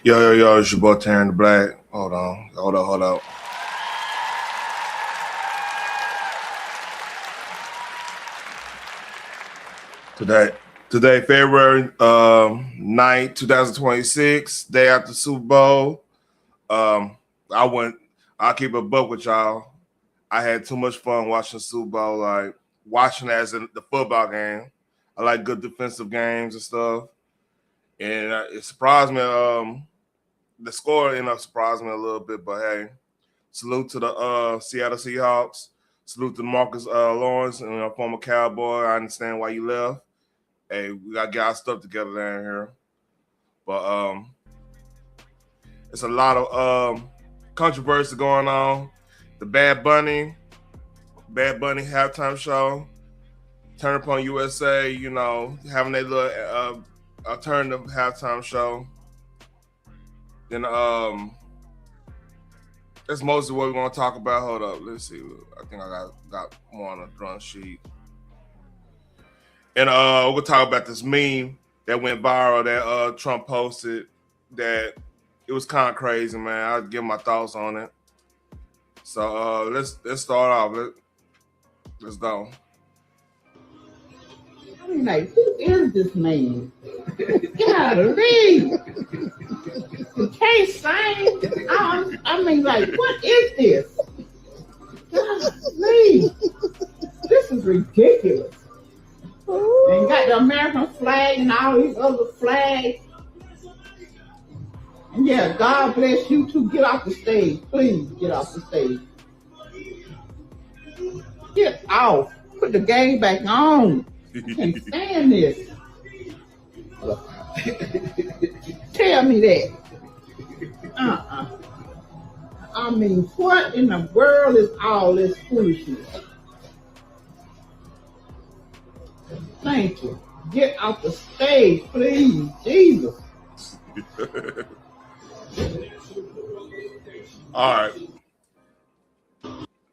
Yo, it's your boy Taryn the Black. Hold up. Today, February 9th, 2026, day after Super Bowl. Um, I went. I'll keep a buck with y'all. I had too much fun watching Super Bowl, like watching it as in the football game. I like good defensive games and stuff, and it surprised me. The score ended up surprising me a little bit, but hey, salute to the Seattle Seahawks. Salute to Marcus Lawrence and former Cowboy. I understand why you left. Hey, we got to get our stuff together down here. But it's a lot of controversy going on. The Bad Bunny halftime show, Turn Up on USA, having their little alternative halftime show. Then that's mostly what we're gonna talk about. Hold up, let's see. I think I got more on the drum sheet. And we're gonna talk about this meme that went viral that Trump posted. That it was kind of crazy, man. I'll give my thoughts on it. So let's start off. Let's go. I mean, like, who is this man? Golly. He can't sing. I mean, like, what is this? Golly. This is ridiculous. And got the American flag and all these other flags. And yeah, God bless you too. Get off the stage. Please get off the stage. Get off. Put the game back on. I can't stand this. Tell me that. I mean, what in the world is all this foolishness? Thank you. Get off the stage, please. Jesus. All right.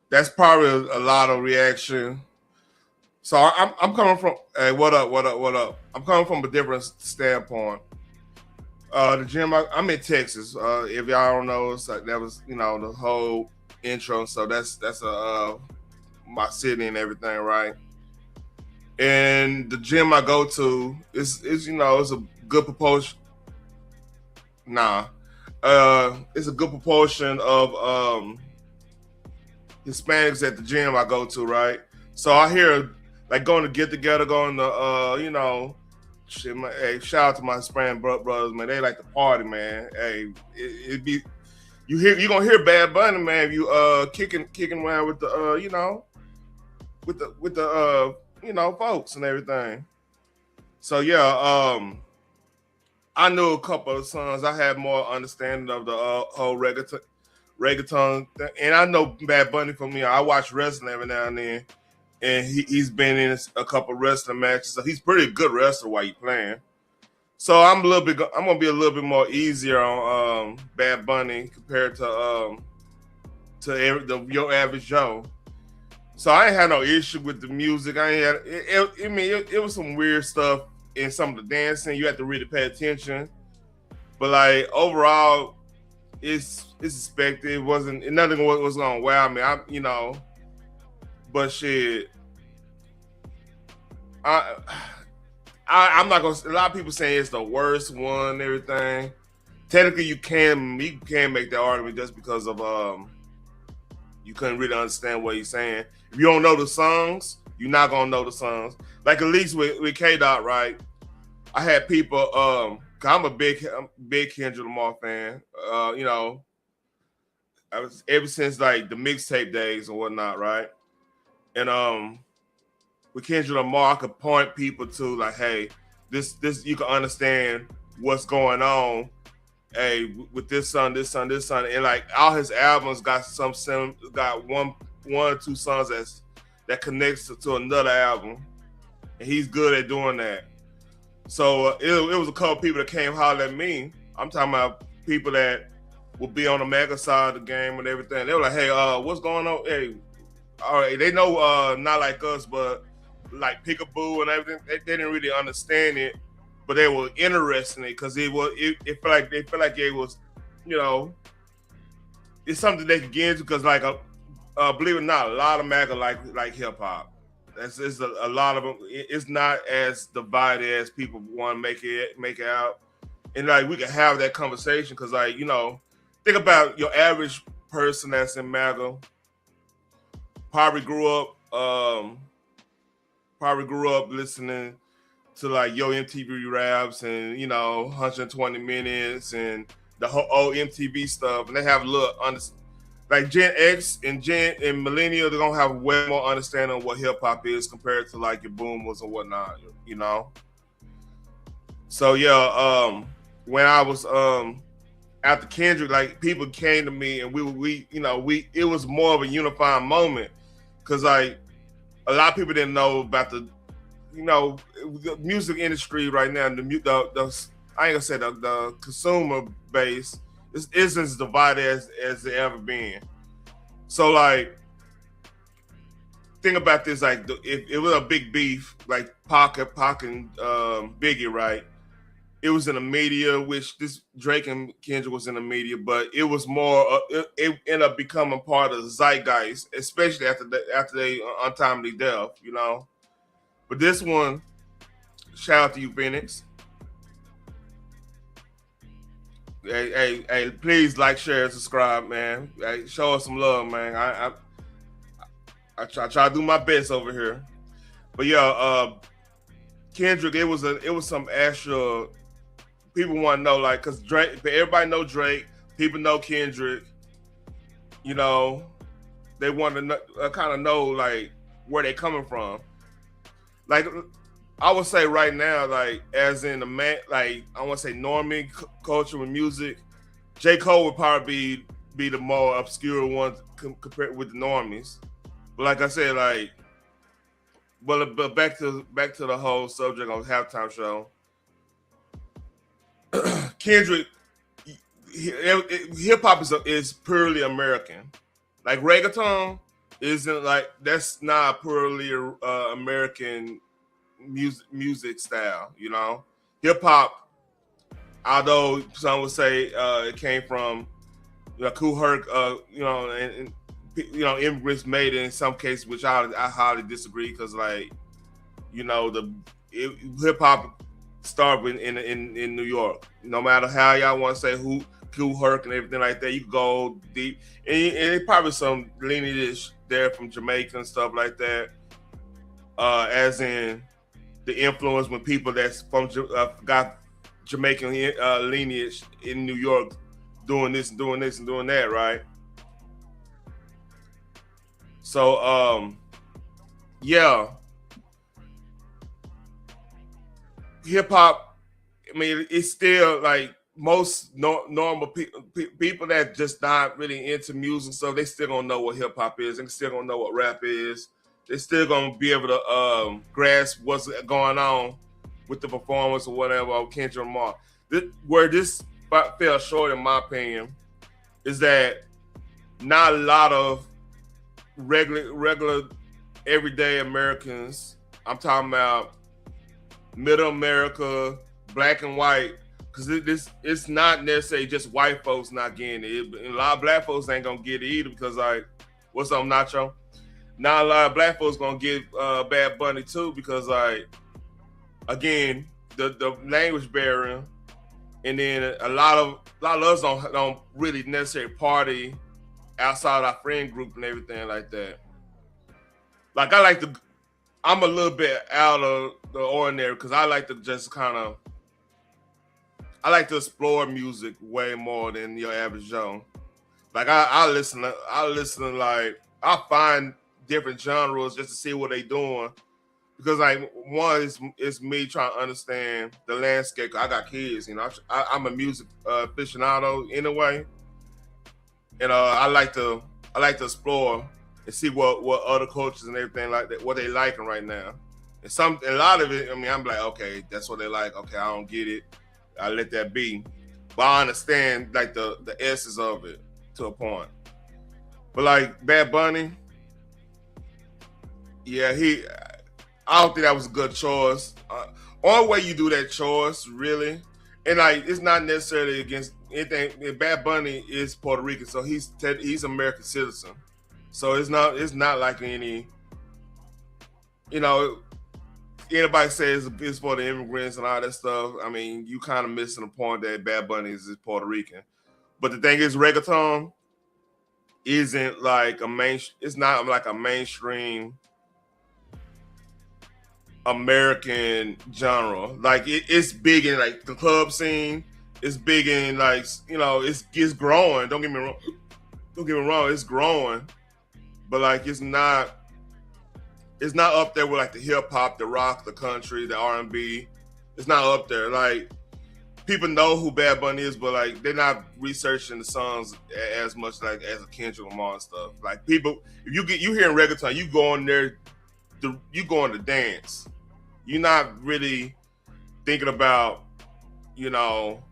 That's probably a lot of reaction. So I'm coming from. Hey, what up? I'm coming from a different standpoint. The gym. I'm in Texas. If y'all don't know, it's like that was the whole intro. So that's my city and everything, right? And the gym I go to is it's a good proportion. It's a good proportion of Hispanics at the gym I go to, right? So I hear like going to get together, going to hey, shout out to my Hispanic brothers, man. They like to party, man. Hey, you're gonna hear Bad Bunny, man, if you kicking around with the with the folks and everything. So yeah, I knew a couple of songs. I had more understanding of the whole reggaeton thing. And I know Bad Bunny for me. I watch wrestling every now and then, and he's been in a couple of wrestling matches. So he's pretty good wrestler while he's playing. So I'm gonna be a little bit more easier on Bad Bunny compared to your average Joe. So I ain't had no issue with the music. It was some weird stuff in some of the dancing. You have to really pay attention. But like overall, it's expected. Nothing was gonna wow me. But shit. I'm not gonna. A lot of people saying it's the worst one and everything. Technically, you can make that argument just because of you couldn't really understand what he's saying. If you don't know the songs, you're not gonna know the songs. Like at least with K Dot, right? I had people. I'm a big Kendrick Lamar fan. I was ever since like the mixtape days and whatnot, right? And with Kendrick Lamar, I could point people to like, hey, this you can understand what's going on. Hey, with this song, and like all his albums got one or two songs that connects to another album, and he's good at doing that. So it was a couple people that came holler at me. I'm talking about people that will be on the mega side of the game and everything. They were like, hey, what's going on? Hey, all right, they know not like us, but like Peekaboo and everything. They didn't really understand it but they were interested in it because it felt like they felt like it was, you know, it's something they could get into because like believe it or not, a lot of MAGA like hip hop. That's it's a lot of them. It's not as divided as people want to make it out, and like we can have that conversation because like think about your average person that's in MAGA probably grew up listening to like Yo MTV Raps and 120 Minutes and the whole old MTV stuff, and they have a little like Gen X and Millennial, they're gonna have way more understanding of what hip hop is compared to like your boomers or whatnot. So yeah, when I was after Kendrick, like people came to me and we it was more of a unifying moment because like a lot of people didn't know about the music industry right now. The I ain't gonna say the consumer base isn't as divided as it ever been. So like, think about this: like, if it was a big beef, like Pac and Biggie, right? It was in the media, which this Drake and Kendrick was in the media, but it was more. It ended up becoming part of the zeitgeist, especially after they untimely death. But this one, shout out to you, Phoenix. Hey, please like, share, and subscribe, man. Hey, show us some love, man. I try to do my best over here. But yeah, Kendrick, it was some actual people want to know, like, cause Drake, everybody know Drake, people know Kendrick. They want to kind of know like where they coming from. Like, I would say right now, like as in the man, like I want to say normie culture with music, J. Cole would probably be the more obscure one compared with the normies. But like I said, like, but back to the whole subject of halftime show. Kendrick, hip hop is purely American. Like reggaeton isn't like that's not purely American music style. Hip hop, although some would say it came from Kool Herc, and immigrants made it in some cases, which I highly disagree because like hip hop started in New York. No matter how y'all want to say who Kool Herc and everything like that, you go deep, and probably some lineage there from Jamaica and stuff like that. As in the influence when people that's from got Jamaican lineage in New York doing this and doing this and doing that, right? So yeah, hip hop. I mean, it's still like most normal people that just not really into music stuff. They still gonna know what hip hop is. They still gonna know what rap is. They still gonna be able to grasp what's going on with the performance or whatever of Kendrick Lamar. Where this fell short, in my opinion, is that not a lot of regular everyday Americans. I'm talking about middle America, black and white, because it's not necessarily just white folks not getting it. A lot of black folks ain't gonna get it either because like, what's up, Nacho? Now a lot of black folks gonna get Bad Bunny too because like, again, the language barrier, and then a lot of us don't really necessarily party outside our friend group and everything like that. Like I'm a little bit out of the ordinary because I like to just I like to explore music way more than your average Joe. Like I listen like I find different genres just to see what they doing because like one is me trying to understand the landscape. I got kids, I'm a music aficionado in a way, and I like to explore and see what other cultures and everything like that, what they liking right now. And a lot of it, I mean, I'm like, okay, that's what they like. Okay, I don't get it. I let that be. But I understand like the essence of it to a point. But like Bad Bunny, yeah, I don't think that was a good choice. only way you do that choice, really, and like it's not necessarily against anything. Bad Bunny is Puerto Rican, so he's American citizen. So it's not like any, you know, anybody says it's for the immigrants and all that stuff. I mean, you kind of missing the point that Bad Bunny is Puerto Rican. But the thing is, reggaeton isn't like it's not like a mainstream American genre. Like it's big in like the club scene. It's big in like, you know, it's growing. Don't get me wrong, it's growing. But like it's not up there with like the hip hop, the rock, the country, the R&B. It's not up there. Like people know who Bad Bunny is, but like they're not researching the songs as much like as a Kendrick Lamar and stuff. Like people, if you hearing reggaeton, you go in there, you going to dance. You're not really thinking about, you know,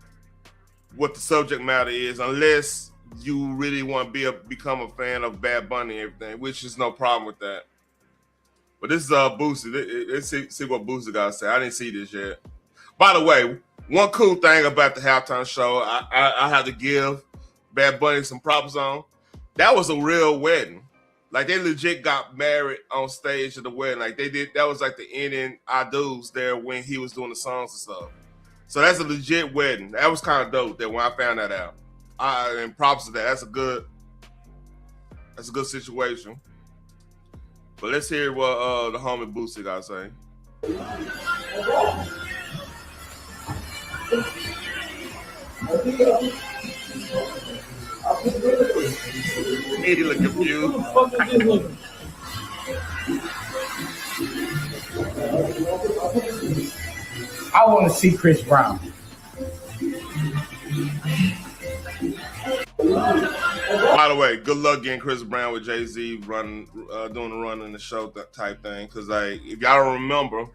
what the subject matter is, unless you really want to become a fan of Bad Bunny and everything, which is no problem with that. But this is Boosie. Let's see what Boosie got to say. I didn't see this yet. By the way, one cool thing about the halftime show, I had to give Bad Bunny some props on. That was a real wedding. Like they legit got married on stage at the wedding. Like they did. That was like the ending I do's there when he was doing the songs and stuff. So that's a legit wedding. That was kind of dope. That when I found that out, and props to that. That's a good situation. But let's hear what the homie Boosie got to say. He look confused. I want to see Chris Brown. By the way, good luck getting Chris Brown with Jay-Z doing the run in the show type thing. Because like, if y'all don't remember,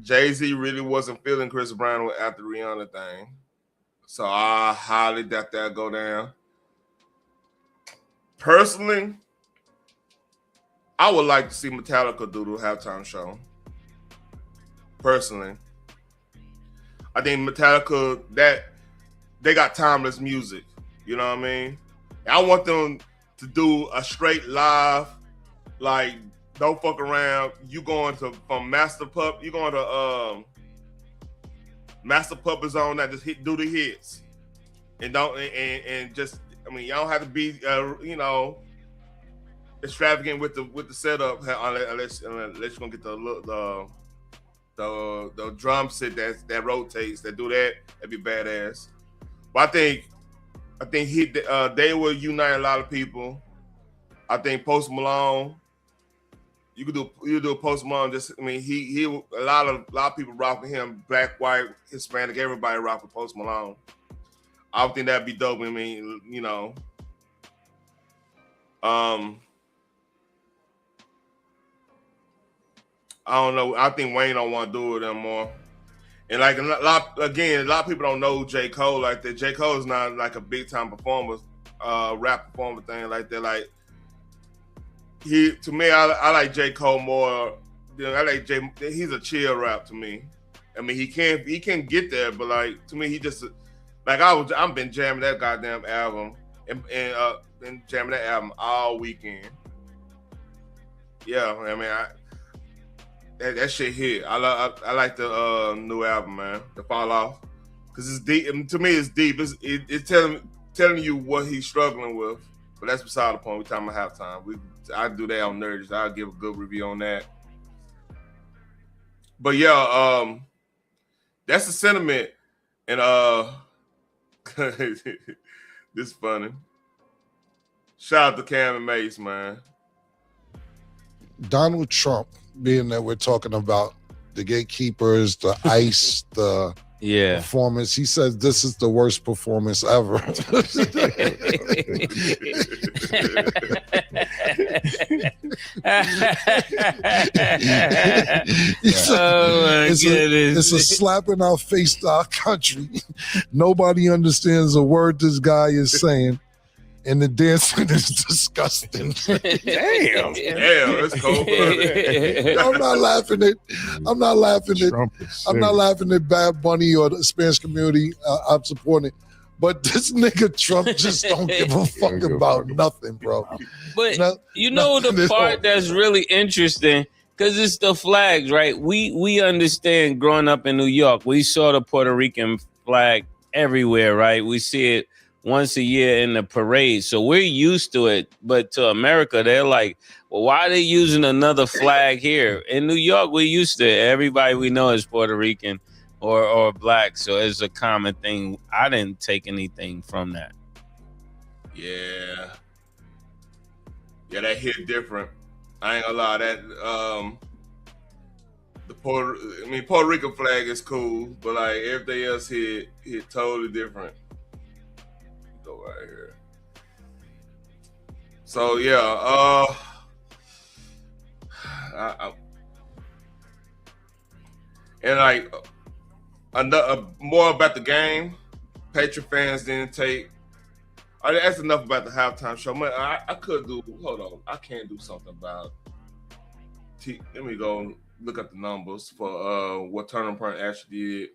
Jay-Z really wasn't feeling Chris Brown after the Rihanna thing. So I highly doubt that'll go down. Personally, I would like to see Metallica do the halftime show. Personally, I think Metallica, that they got timeless music. You know what I mean? I want them to do a straight live, like don't fuck around. You going to from Master Pup? You going to Master Pup is on that, just do the hits, and just, I mean, y'all don't have to be you know, extravagant with the setup unless you're gonna get the drum set that rotates, that do that. That'd be badass. But I think they will unite a lot of people. I think Post Malone, you do a Post Malone. Just, I mean, he a lot of people rock with him. Black, white, Hispanic, everybody rock with Post Malone. I would think that'd be dope. I mean, you know, I don't know. I think Wayne don't want to do it anymore. And like a lot of people don't know J. Cole like that. J. Cole is not like a big time performer, rap performer thing like that. Like to me, I like J. Cole more. You know, I like he's a chill rap to me. I mean, he can get there, but like to me, he just like I've been jamming that goddamn album and been jamming that album all weekend. Yeah, I mean, that shit hit. I like the new album, man, The Fall Off, because it's deep. I mean, to me, it's deep. It's telling you what he's struggling with. But that's beside the point. We talking about halftime. I do that on Nerds. I'll give a good review on that. But yeah, that's the sentiment. And this is funny. Shout out to Cam and Mace, man. Donald Trump, being that we're talking about the gatekeepers, the ICE, the performance, he says this is the worst performance ever. It's a slap in our face to our country. Nobody understands a word this guy is saying. and the dancing is disgusting. Damn, it's cold blooded. I'm not laughing at Bad Bunny or the Spanish community. I'm supporting it. But this nigga Trump just don't give a fuck about nothing, bro. But the part that's really interesting, because it's the flags, right? We understand growing up in New York, we saw the Puerto Rican flag everywhere, right? We see it once a year in the parade. So we're used to it. But to America, they're like, well, why are they using another flag here? In New York, we're used to it. Everybody we know is Puerto Rican or black. So it's a common thing. I didn't take anything from that. Yeah, that hit different. I ain't gonna lie. That Puerto Rican flag is cool, but like everything else hit totally different. Go right here. So yeah, and like more about the game. Patriot fans didn't take. That's enough about the halftime show. Man, I could do. Hold on, I can't do something about. Let me go look at the numbers for what Turning Point actually did.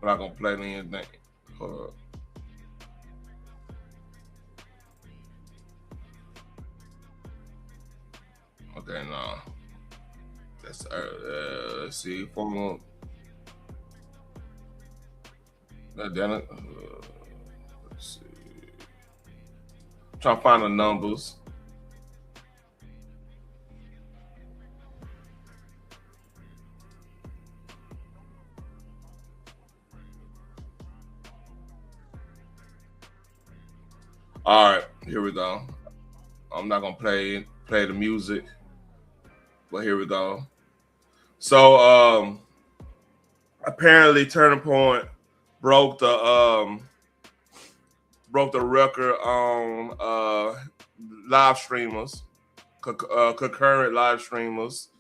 I'm not gonna play anything. Hold up. Okay, no. That's let's see. Formal. Let's see. Trying to find the numbers. All right, here we go. I'm not gonna play the music, but here we go. So apparently Turning Point broke the record on live streamers, concurrent live streamers.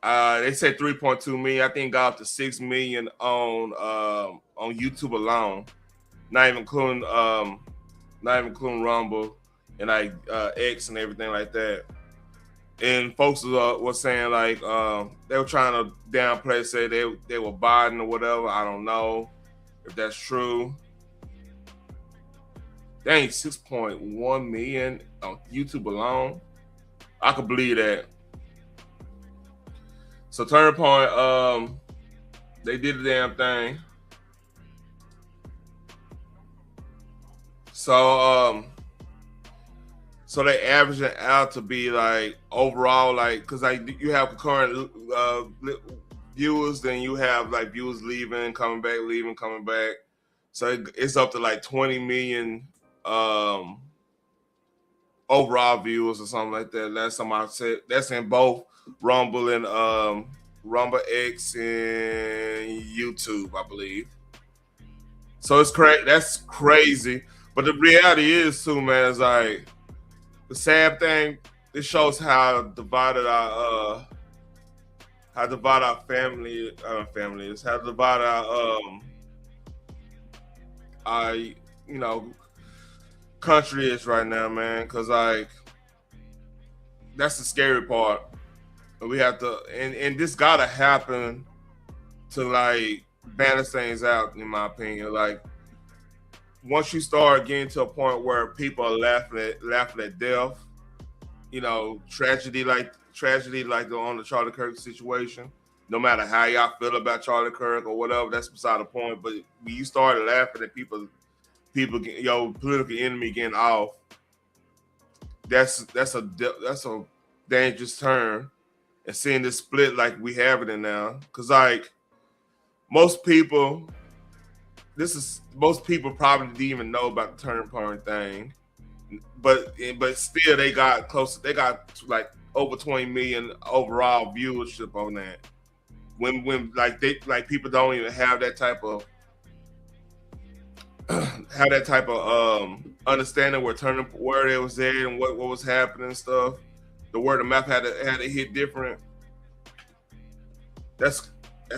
They said 3.2 million. I think got up to 6 million on YouTube alone, not even including Rumble and like X and everything like that. And folks were saying like they were trying to downplay, say they were Biden or whatever. I don't know if that's true. Dang, 6.1 million on YouTube alone. I could believe that. So Turning Point, they did the damn thing. So they averaging it out to be like overall, like, because like you have concurrent viewers, then you have like viewers leaving, coming back, leaving, coming back. So it's up to like 20 million overall viewers or something like that. Last time I said, that's in both Rumble and Rumble X and YouTube, I believe. So it's crazy. That's crazy. But the reality is too, man, is like the sad thing. This shows how divided our family is. How divided our country is right now, man. Because like that's the scary part. We have to, and this gotta happen to like balance things out, in my opinion. Like once you start getting to a point where people are laughing at death, tragedy like on the Charlie Kirk situation. No matter how y'all feel about Charlie Kirk or whatever, that's beside the point. But when you started laughing at people, your political enemy getting off, that's a dangerous turn. And seeing this split like we have it in now, because like most people probably didn't even know about the Turning Point thing, but still they got like over 20 million overall viewership on that. When like people don't even have that type of understanding where they was there and what was happening and stuff. the word of mouth had to hit different. That's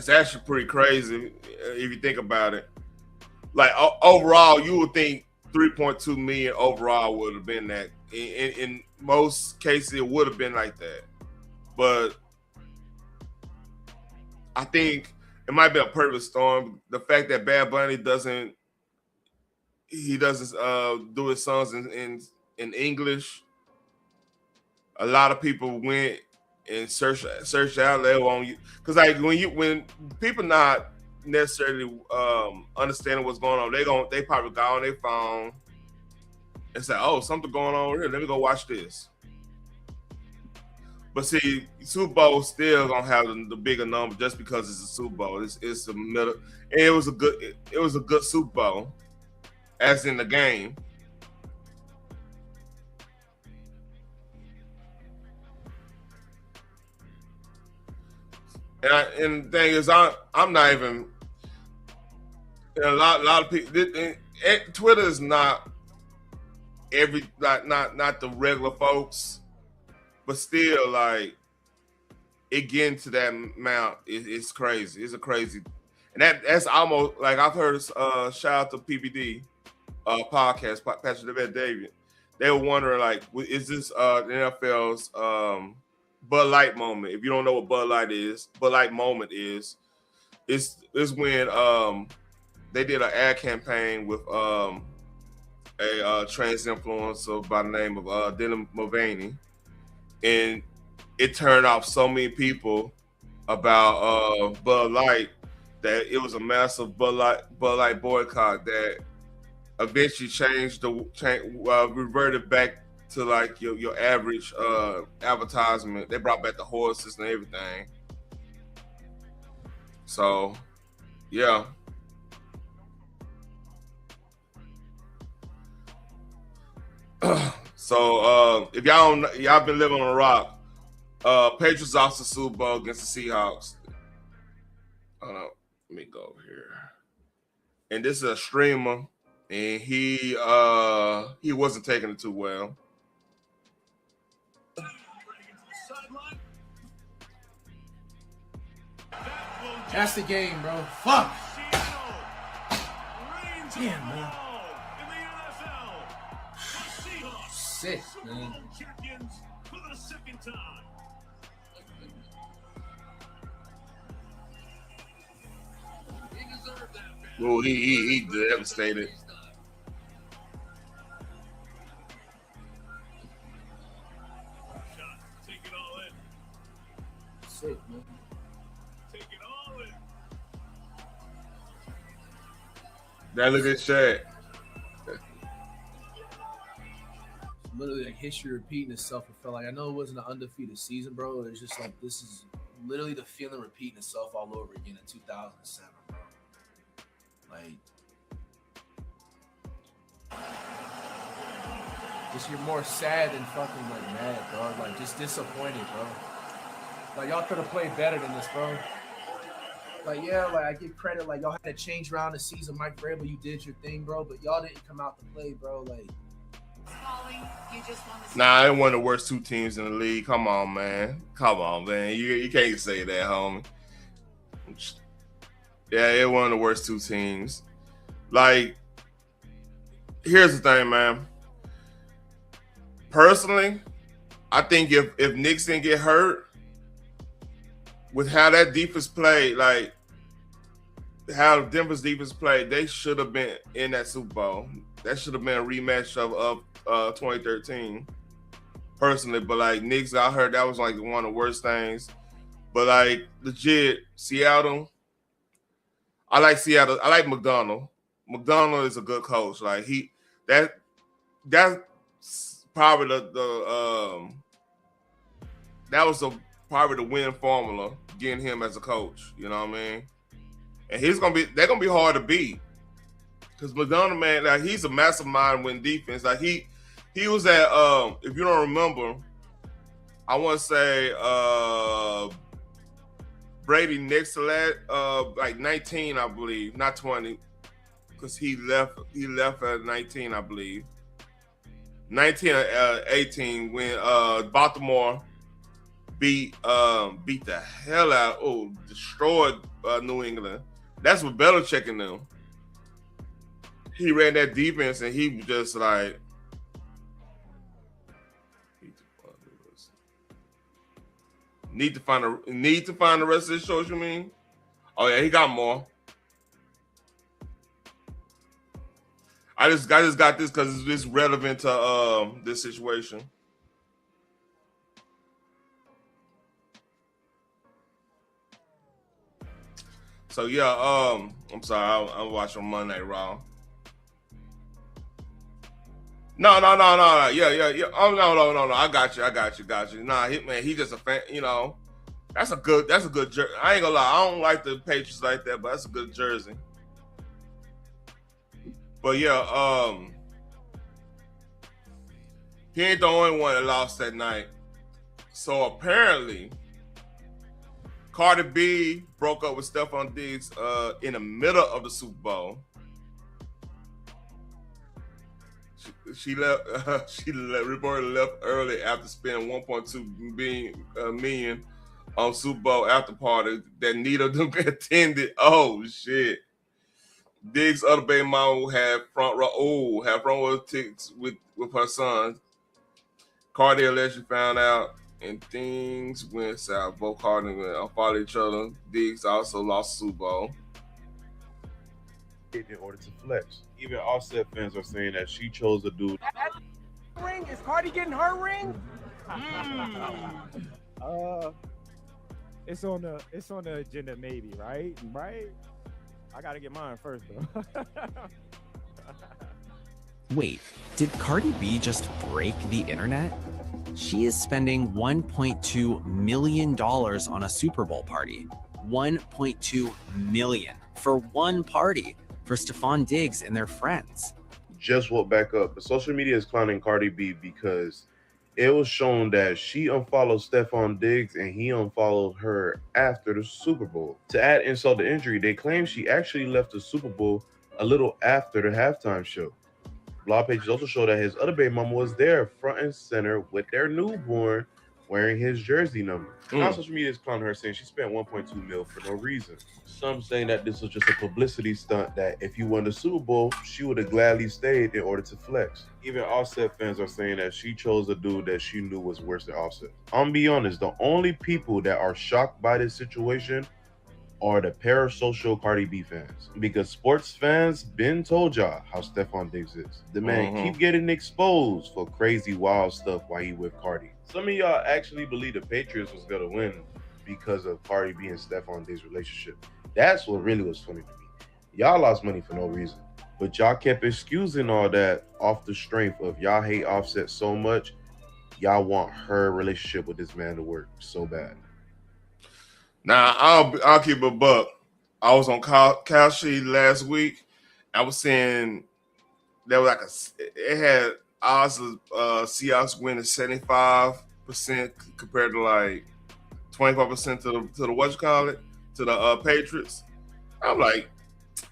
actually pretty crazy if you think about it. Like overall, you would think 3.2 million overall would have been that. In most cases, it would have been like that. But I think it might be a perfect storm. The fact that Bad Bunny doesn't do his songs in English. A lot of people went and searched out there on you, because like when people not necessarily understanding what's going on, they probably got on their phone and say, "Oh, something going on here. Let me go watch this." But see, Super Bowl still gonna have the bigger number just because it's a Super Bowl. It's a middle, and it was a good Super Bowl, as in the game. And the thing is, I'm not even. And a lot of people. Twitter is not not the regular folks, but still, like, it getting to that amount it's crazy. It's a crazy, and that's almost like I've heard. Shout out to PBD podcast, Patrick David. They were wondering, like, is this the NFL's Bud Light moment? If you don't know what Bud Light moment is when they did an ad campaign with a trans influencer by the name of Dylan Mulvaney, and it turned off so many people about Bud Light that it was a massive Bud Light boycott that eventually reverted back to like your average advertisement. They brought back the horses and everything. So, yeah. So if y'all been living on a rock, Patriots lost the Super Bowl against the Seahawks. Hold on, let me go over here. And this is a streamer, and he wasn't taking it too well. That's the game, bro. Fuck. Damn, man. Sick, man. Well, he devastated. Sick, man. That look at shit. Literally, like, history repeating itself. I felt like, I know it wasn't an undefeated season, bro. It's just like, this is literally the feeling repeating itself all over again in 2007, bro. Like, just you're more sad than fucking like mad, bro. Like, just disappointed, bro. Like, y'all could have played better than this, bro. Like, yeah, like, I give credit. Like, y'all had to change around the season. Mike Vrabel, you did your thing, bro. But y'all didn't come out to play, bro. Like, nah, they're one of the worst two teams in the league. Come on, man. You can't say that, homie. Yeah, they're one of the worst two teams. Like, here's the thing, man. Personally, I think if Knicks didn't get hurt, with how that defense played, like how Denver's defense played, they should have been in that Super Bowl. That should have been a rematch of 2013. Personally, but like Knicks, I heard that was like one of the worst things. But like legit, Seattle. I like Seattle. I like McDonald. McDonald is a good coach. Like that's probably probably the win formula, getting him as a coach. You know what I mean? And they're gonna be hard to beat. Because McDonald, man, like, he's a mastermind when defense. Like he was at if you don't remember, I want to say Brady next to that, like 19, I believe, not 20, because he left at 19, I believe. 19-18 when Baltimore beat the hell out, destroyed New England. That's what Belichick and them. He ran that defense and he was just like, need to find the rest of the shows. You mean? Oh yeah, he got more. I just got this because it's relevant to this situation. So yeah, I'm sorry, I'm watching Monday Night Raw. No. Yeah. Oh no. I got you. Nah, he just a fan. You know, that's a good jersey. I ain't gonna lie, I don't like the Patriots like that, but that's a good jersey. But yeah, he ain't the only one that lost that night. So apparently, Cardi B broke up with Stephon Diggs in the middle of the Super Bowl. She reportedly left early after spending $1.2 million on Super Bowl after party that neither of them attended. Oh shit! Diggs' other baby mama had front row tickets with her son. Cardi allegedly found out, and things went south. Both Cardi and followed each other. Diggs also lost Super Bowl in order to flex. Even Offset fans are saying that she chose a dude. Ring? Is Cardi getting her ring? It's on the agenda, maybe, right? I gotta get mine first, though. Wait, did Cardi B just break the internet? She is spending $1.2 million on a Super Bowl party. $1.2 million for one party for Stephon Diggs and their friends. Just woke back up, but social media is clowning Cardi B because it was shown that she unfollowed Stephon Diggs and he unfollowed her after the Super Bowl. To add insult to injury, they claim she actually left the Super Bowl a little after the halftime show. Blog pages also show that his other baby mama was there front and center with their newborn wearing his jersey number. Now social media is clowning her, saying she spent $1.2 million for no reason. Some saying that this was just a publicity stunt, that if you won the Super Bowl, she would have gladly stayed in order to flex. Even Offset fans are saying that she chose a dude that she knew was worse than Offset. I'm gonna be honest, the only people that are shocked by this situation are the parasocial Cardi B fans, because sports fans been told y'all how Stephon Diggs is. The man keep getting exposed for crazy wild stuff while he with Cardi. Some of y'all actually believe the Patriots was gonna win because of Cardi B and Stephon Diggs' relationship. That's what really was funny to me. Y'all lost money for no reason, but y'all kept excusing all that off the strength of y'all hate Offset so much, y'all want her relationship with this man to work so bad. Now, I'll keep a buck. I was on Cal Sheet last week. I was saying there was it had odds of Seahawks winning 75% compared to like 25% to the what you call it, to the Patriots. I'm like,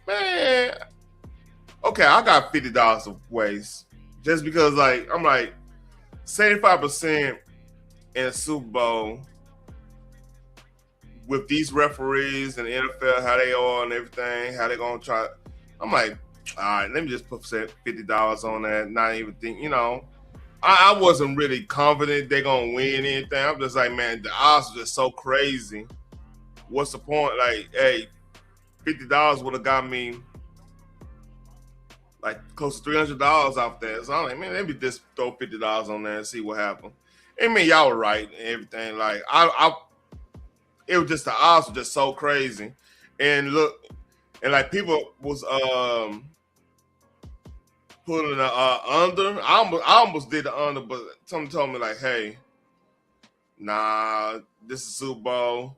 man, okay, I got $50 of waste just because I'm like 75% in a Super Bowl. With these referees and the NFL, how they are and everything, how they gonna try. I'm like, all right, let me just put $50 on that. Not even think, I wasn't really confident they're gonna win anything. I'm just like, man, the odds are just so crazy. What's the point? Like, hey, $50 would have got me like close to $300 off that. So I'm like, man, let me just throw $50 on there and see what happens. I mean, y'all were right and everything. Like, it was just, the odds were just so crazy. And look, and like people was putting the under. I almost did the under, but someone told me like, hey, nah, this is Super Bowl.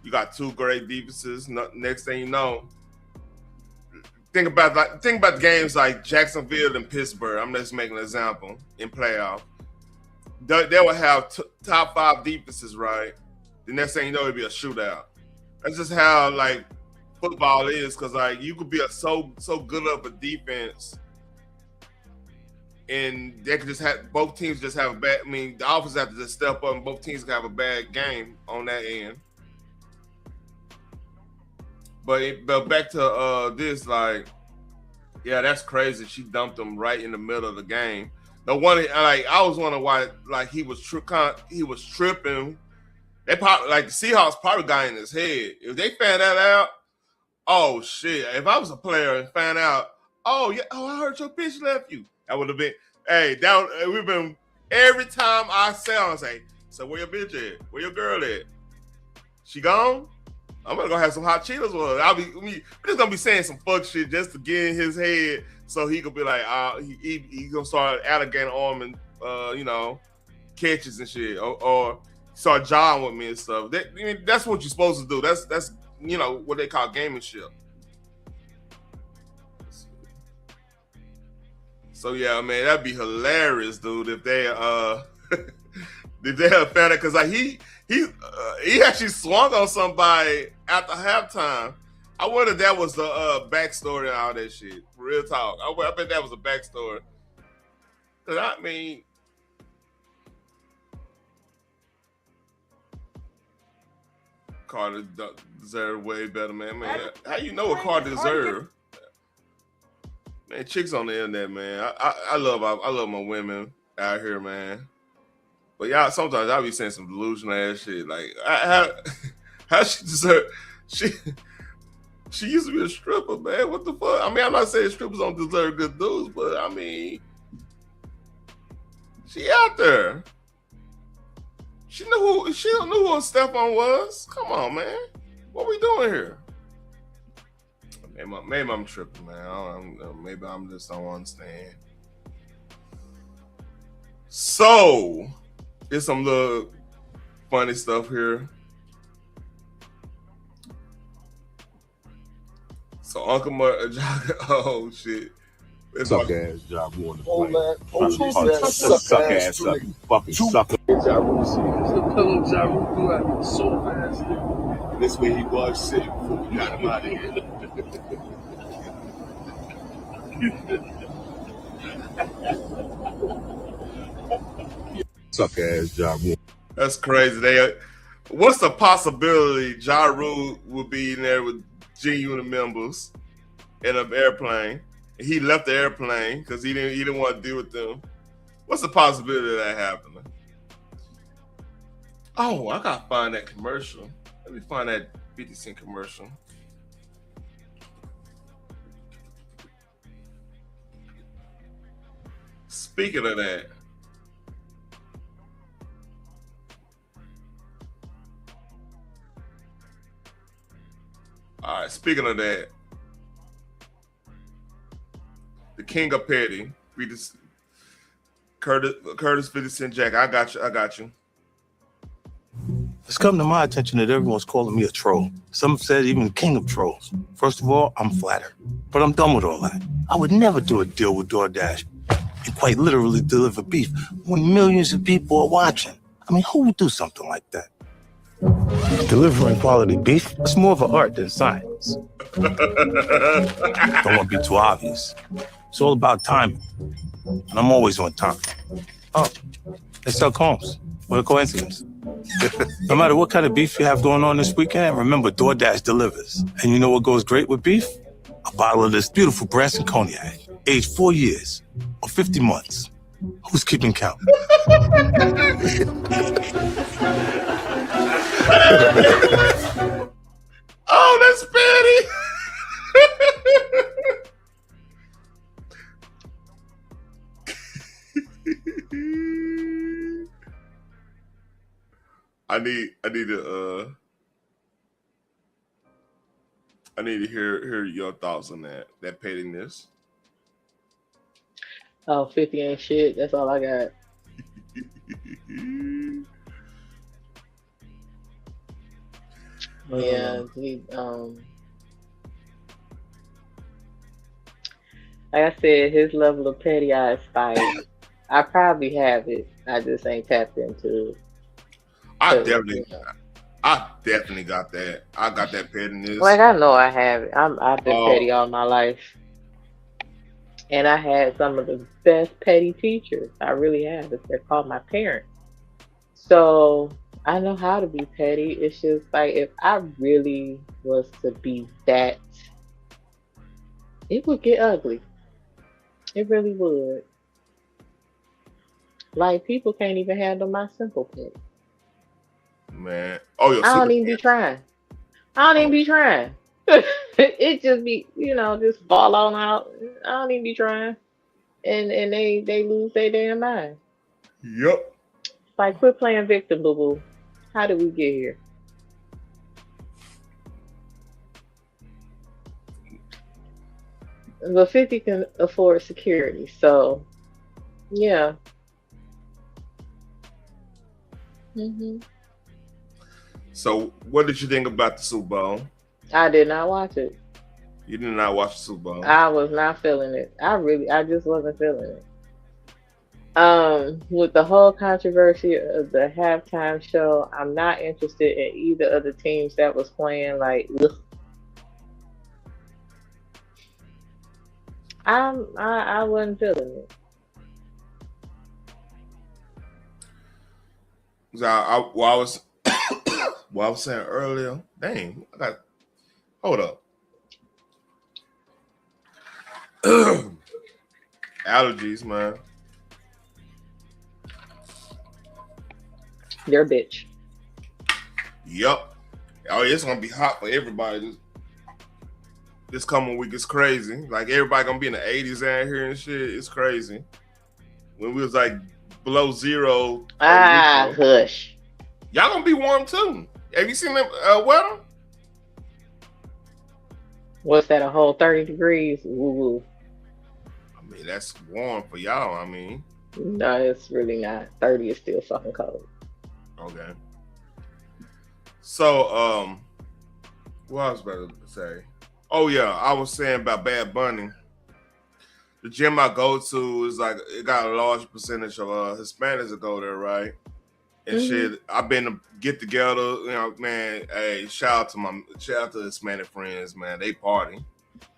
You got two great defenses. Next thing you know, think about the games like Jacksonville and Pittsburgh. I'm just making an example in playoff. They will have top 5 defenses, right? The next thing you know, it'll be a shootout. That's just how like football is, because like you could be so good of a defense and they could just have both teams just have a bad. I mean, the offense have to just step up, and both teams can have a bad game on that end. But back to this, like, yeah, that's crazy. She dumped him right in the middle of the game. The one, like, I was wondering why, like, he was tripping. They probably, like, the Seahawks probably got in his head. If they found that out, oh shit! If I was a player and found out, oh yeah, oh I heard your bitch left you, that would have been, hey, that we've been every time I say, so where your bitch at? Where your girl at? She gone? I'm gonna go have some hot Cheetos with her. We're just gonna be saying some fuck shit just to get in his head, so he could be like, he gonna start alligator arming, catches and shit, or start jawing with me and stuff. That's what you're supposed to do. That's what they call gamemanship. So yeah, man, that'd be hilarious, dude, if they if they had found it, because like he actually swung on somebody after halftime. I wonder if that was the backstory and all that shit. Real talk. I bet that was a backstory. Cause I mean, Carter deserved way better, man. How you know what Carter deserved? Man, chicks on the internet, man. I love my women out here, man. But y'all, sometimes I be saying some delusional ass shit. Like, how she deserve? She used to be a stripper, man. What the fuck? I mean, I'm not saying strippers don't deserve good dudes, but I mean, she out there. She knew who Stephon was. Come on, man. What we doing here? Maybe I'm tripping, man. Maybe I'm just don't understand. So, there's some little funny stuff here. So Uncle oh shit. Suck ass job on the plane. Suck ass up, you fucking sucker. So fast. This way he was sitting before we got him out of here. Suck ass job. That's crazy. What's the possibility Ja Rule would be in there with G-Unit members in an airplane? He left the airplane because he didn't want to deal with them. What's the possibility of that happening? Oh, I gotta find that commercial. Let me find that 50 Cent commercial. Speaking of that, all right. Speaking of that, the king of petty, Curtis 50 Cent Jack. I got you. It's come to my attention that everyone's calling me a troll. Some said even the king of trolls. First of all, I'm flattered, but I'm done with all that. I would never do a deal with DoorDash and quite literally deliver beef when millions of people are watching. I mean, who would do something like that? Delivering quality beef is more of an art than science. Don't want to be too obvious. It's all about timing, and I'm always on time. Oh, they sell combs. What a coincidence. No matter what kind of beef you have going on this weekend, remember DoorDash delivers. And you know what goes great with beef? A bottle of this beautiful Branson cognac, aged 4 years or 50 months. Who's keeping count? Oh, that's petty. I need to hear your thoughts on that pettiness. Oh, 50 ain't shit. That's all I got. Yeah, like I said, his level of petty I aspire. I probably have it. I just ain't tapped into it. I definitely got that. I got that pettiness. Like I know I have it. I've been petty all my life. And I had some of the best petty teachers. I really have. They're called my parents. So I know how to be petty. It's just like if I really was to be that, it would get ugly. It really would. Like people can't even handle my simple petty. Man. Oh, your I don't super even be trying. I don't even be trying. It just be, just fall on out. I don't even be trying. And they lose their damn mind. Yep. Like quit playing victim, boo boo. How did we get here? But 50 can afford security, so yeah. So, what did you think about the Super Bowl? I did not watch it. You did not watch the Super Bowl. I was not feeling it. I just wasn't feeling it. With the whole controversy of the halftime show, I'm not interested in either of the teams that was playing. Like, ugh. I wasn't feeling it. So I was what I was saying earlier. Dang, hold up. Allergies, man. They're a bitch. Yup. Oh, it's gonna be hot for everybody. This coming week is crazy. Like everybody gonna be in the 80s out here and shit. It's crazy. When we was like below zero. Hush. Y'all gonna be warm too. Have you seen them weather? What's that? A whole 30 degrees? Woo. I mean, that's warm for y'all. I mean, no, it's really not. 30 is still fucking cold. Okay. So, what I was about to say? Oh yeah, I was saying about Bad Bunny. The gym I go to is like it got a large percentage of Hispanics that go there, right? And shit, I've been to get together, man. Hey, shout out to Hispanic friends, man. They party.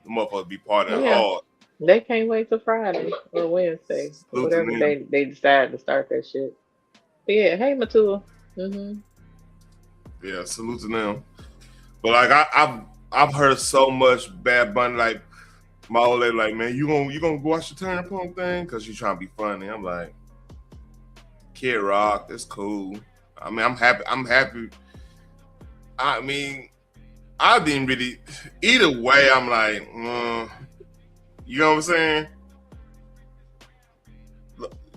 The motherfuckers be partying hard. They can't wait till Friday or Wednesday, or whatever they decide to start that shit. But yeah, hey Matua. Yeah, salute to them. But like I've heard so much Bad Bunny. Like my old lady, like, man, you gonna watch the Turn Pump thing because she's trying to be funny. I'm like, Kid Rock, that's cool. I mean, I'm happy. I mean, I didn't really. Either way, I'm like, you know what I'm saying?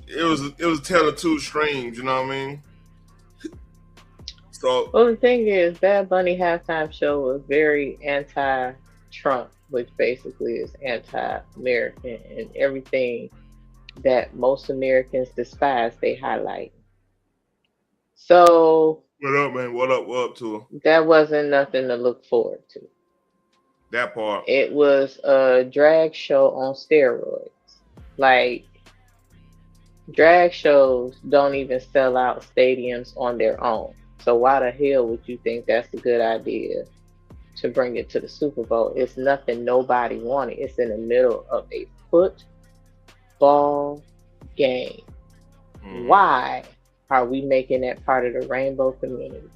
It was a tale of two streams. You know what I mean? So, well, the thing is, Bad Bunny halftime show was very anti-Trump, which basically is anti-American, and everything that most Americans despise, they highlight. So, what up, man? What up to her? That wasn't nothing to look forward to. That part. It was a drag show on steroids. Like, drag shows don't even sell out stadiums on their own. So why the hell would you think that's a good idea to bring it to the Super Bowl? It's nothing nobody wanted. It's in the middle of a football game. Why are we making that part of the rainbow community?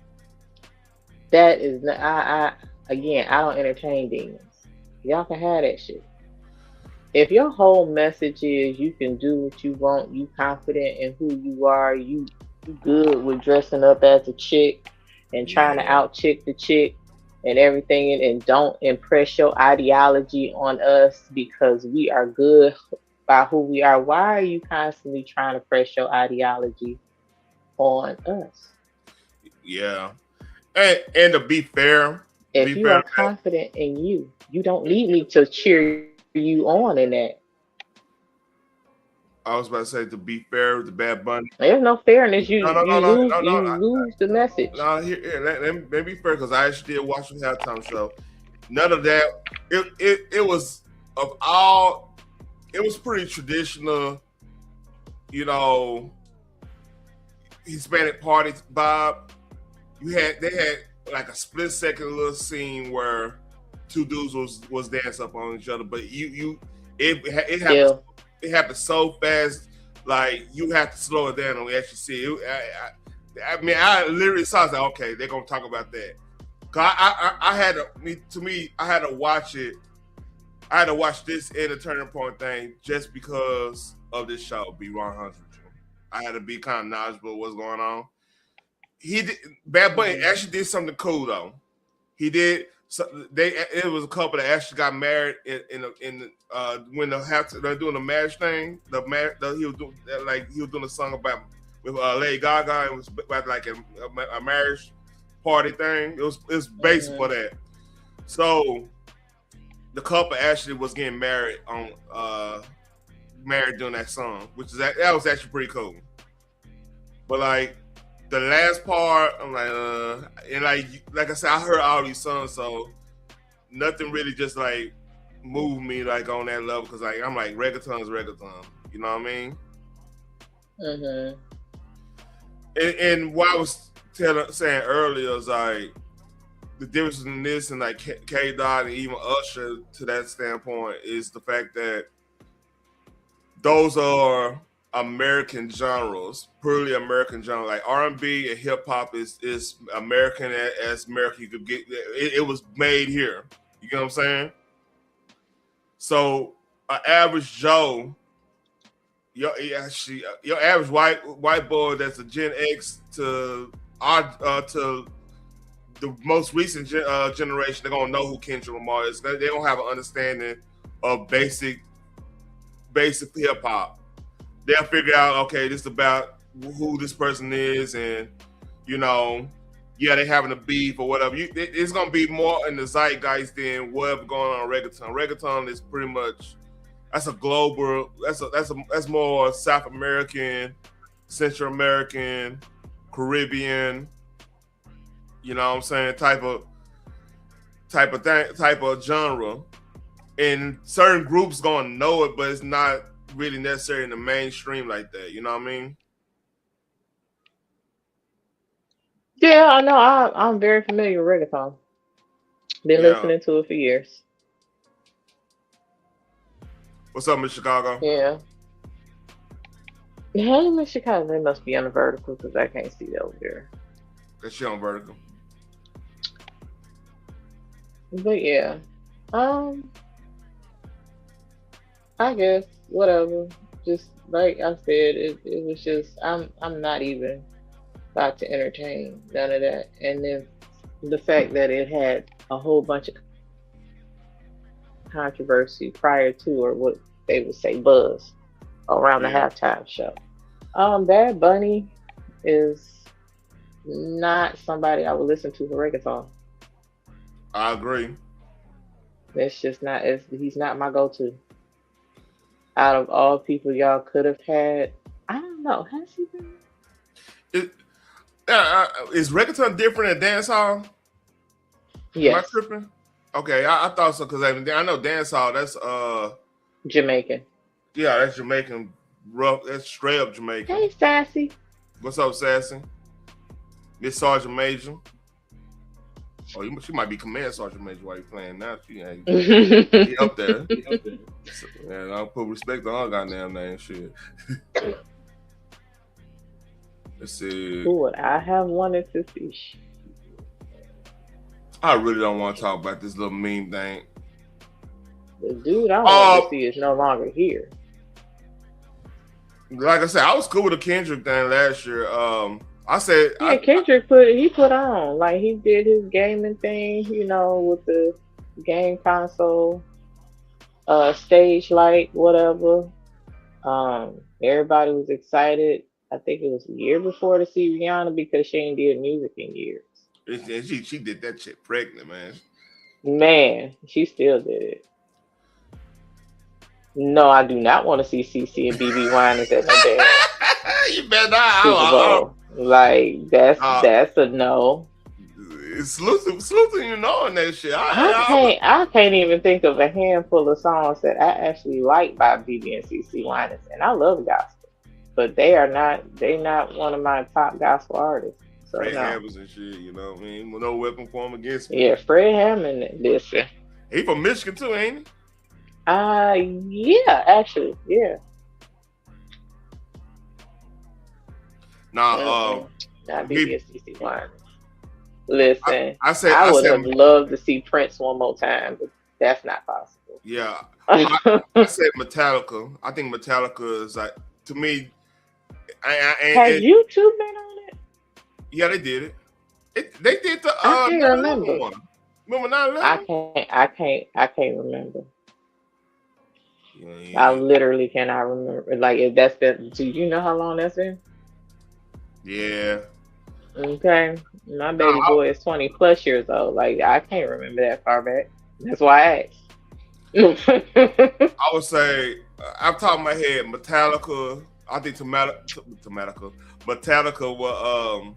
That is, I don't entertain demons. Y'all can have that shit. If your whole message is you can do what you want, you confident in who you are, you good with dressing up as a chick and trying to out chick the chick and everything, and don't impress your ideology on us because we are good by who we are. Why are you constantly trying to press your ideology on us? Yeah. And to be fair, if you are confident in you, you don't need me to cheer you on in that. I was about to say, to be fair with the Bad Bunny. There's no fairness. You lose the message. No, let me be fair, because I actually did watch the halftime show. None of that. It was of all. It was pretty traditional, Hispanic party vibe. They had like a split second little scene where two dudes was dancing up on each other, but It happened so fast. Like you have to slow it down and we actually see it. I mean, I literally saw. I was like, okay, they're gonna talk about that. Cause I had to watch it. I had to watch this in a turning point thing just because of this show. Be 100. I had to be kind of knowledgeable of what's going on. Bad Bunny actually did something cool though. He did. So it was a couple that actually got married in when they're doing the marriage thing. He was doing a song about with Lady Gaga. It was about like a marriage party thing. It was based for that. So the couple actually was getting married during that song, which is that was actually pretty cool. But like the last part, I'm like, and like I said, I heard all these songs, so nothing really just like moved me like on that level because like I'm like reggaeton's reggaeton, you know what I mean? Mm-hmm. And what I was saying earlier is like the difference in this and like K-Dot and even Usher to that standpoint is the fact that those are American genres, purely American genre. Like R&B and hip hop is American as American you could get. It was made here. You get what I'm saying? So an average Joe, your average white boy that's a Gen X to the most recent generation, they're gonna know who Kendrick Lamar is. They don't have an understanding of basic hip hop. They'll figure out, okay, this is about who this person is, and you know, they having a beef or whatever. It's gonna be more in the zeitgeist than whatever going on reggaeton. Reggaeton is pretty much that's a global. That's more South American, Central American, Caribbean. You know what I'm saying? Type of genre, and certain groups gonna know it, but it's not really necessary in the mainstream like that. You know what I mean? Yeah, I know. I'm very familiar with reggaeton. Been listening to it for years. What's up, Miss Chicago? Yeah. Hey, Miss Chicago. They must be on the vertical because I can't see that over there. Cause she on vertical. But yeah, I guess whatever. Just like I said, it was just I'm not even about to entertain none of that. And then the fact that it had a whole bunch of controversy prior to, or what they would say, buzz around the halftime show. Bad Bunny is not somebody I would listen to for reggaeton. I agree. It's just not. He's not my go-to. Out of all people y'all could have had, I don't know. Has he been? Is reggaeton different than dancehall? Yes. Am I tripping? Okay, I thought so because I know dancehall. That's Jamaican. Yeah, that's Jamaican. Rough. That's straight up Jamaican. Hey, Sassy. What's up, Sassy? Miss Sergeant Major. Oh, she might be Command Sergeant Major while you're playing now. She ain't he up there. So, man, I'll put respect on all goddamn name. Shit. Let's see. Who would I have wanted to see? I really don't want to talk about this little meme thing. The dude I want to see is no longer here. Like I said, I was cool with the Kendrick thing last year. I said, Kendrick put on, like he did his gaming thing, you know, with the game console, stage light, whatever. Everybody was excited. I think it was a year before to see Rihanna because she ain't did music in years. And she did that shit pregnant, man. Man, she still did it. No, I do not want to see CC and BB Winans at no damn. You better not. Like that's a no. It's sleuthing, you know, and that shit. I can't even think of a handful of songs that I actually like by BB and CC Winans, and I love gospel, but they're not one of my top gospel artists. So Fred Hammond and shit, you know what I mean? No weapon form against me. Yeah, Fred Hammond. Listen, he from Michigan too, ain't he? Yeah, actually, yeah. Now, Not me, BBSCC one. Listen, I I would said, have loved to see Prince one more time, but that's not possible. yeah. I said Metallica. I think Metallica is like, to me. Has YouTube been on it? Yeah, they did it. They did the I can't remember one. Remember 9/11? I can't remember. Yeah. I literally cannot remember. Like, if that's been, do you know how long that's been? Yeah. Okay. My baby boy is 20 plus years old. Like, I can't remember that far back. That's why I asked. I would say, off the top of my head, Metallica. I think Metallica will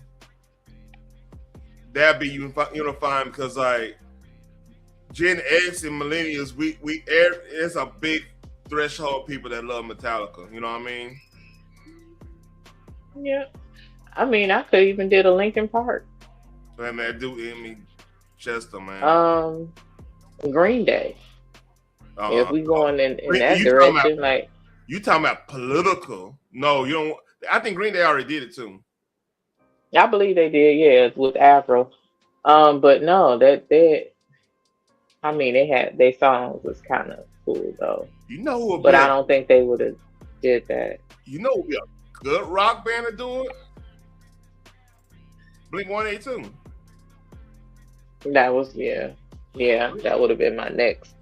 that'd be unifying because like Gen X and millennials, it's a big threshold of people that love Metallica. You know what I mean? Yeah. I mean, I could even did a Linkin Park. Man, Chester, man. Green Day. If we going in that direction, like you talking about political? No, you don't. I think Green Day already did it too. I believe they did, yeah, with Afro. But no, I mean, their songs was kind of cool though. You know who? But I don't think they would have did that. You know, a good rock band to do it. Blink-182. That was yeah. That would have been my next.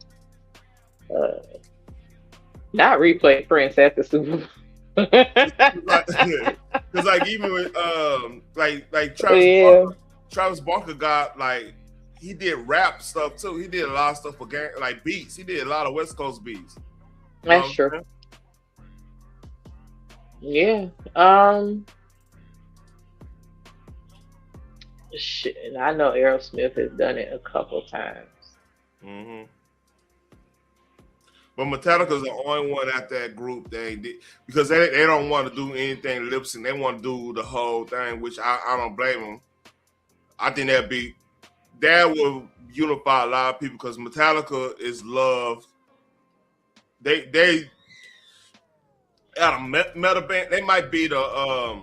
Not replay Prince at the Super Bowl. Because like even with like Travis Barker got like he did rap stuff too. He did a lot of stuff for like beats. He did a lot of West Coast beats. That's true. Yeah. Shit, I know Aerosmith has done it a couple times. Mm-hmm. But Metallica's the only one at that group they did because they don't want to do anything lip sync. They want to do the whole thing, which I don't blame them. I think that will unify a lot of people because Metallica is loved. They at a metal band. They might be the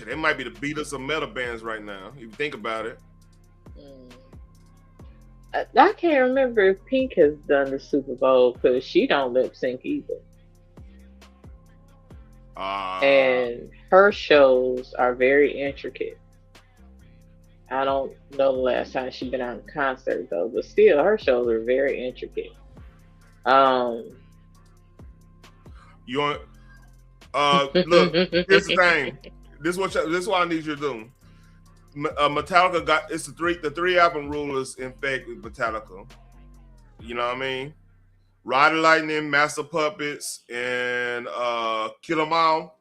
they might be the Beatles of metal bands right now. If you think about it. I can't remember if Pink has done the Super Bowl because she don't lip sync either. And her shows are very intricate. I don't know the last time she's been on a concert though, but still her shows are very intricate. You want look, here's the thing. This is what I need you to do. Metallica got the three album rule is in effect with Metallica. You know what I mean? Ride the Lightning, Master Puppets, and Kill 'Em All.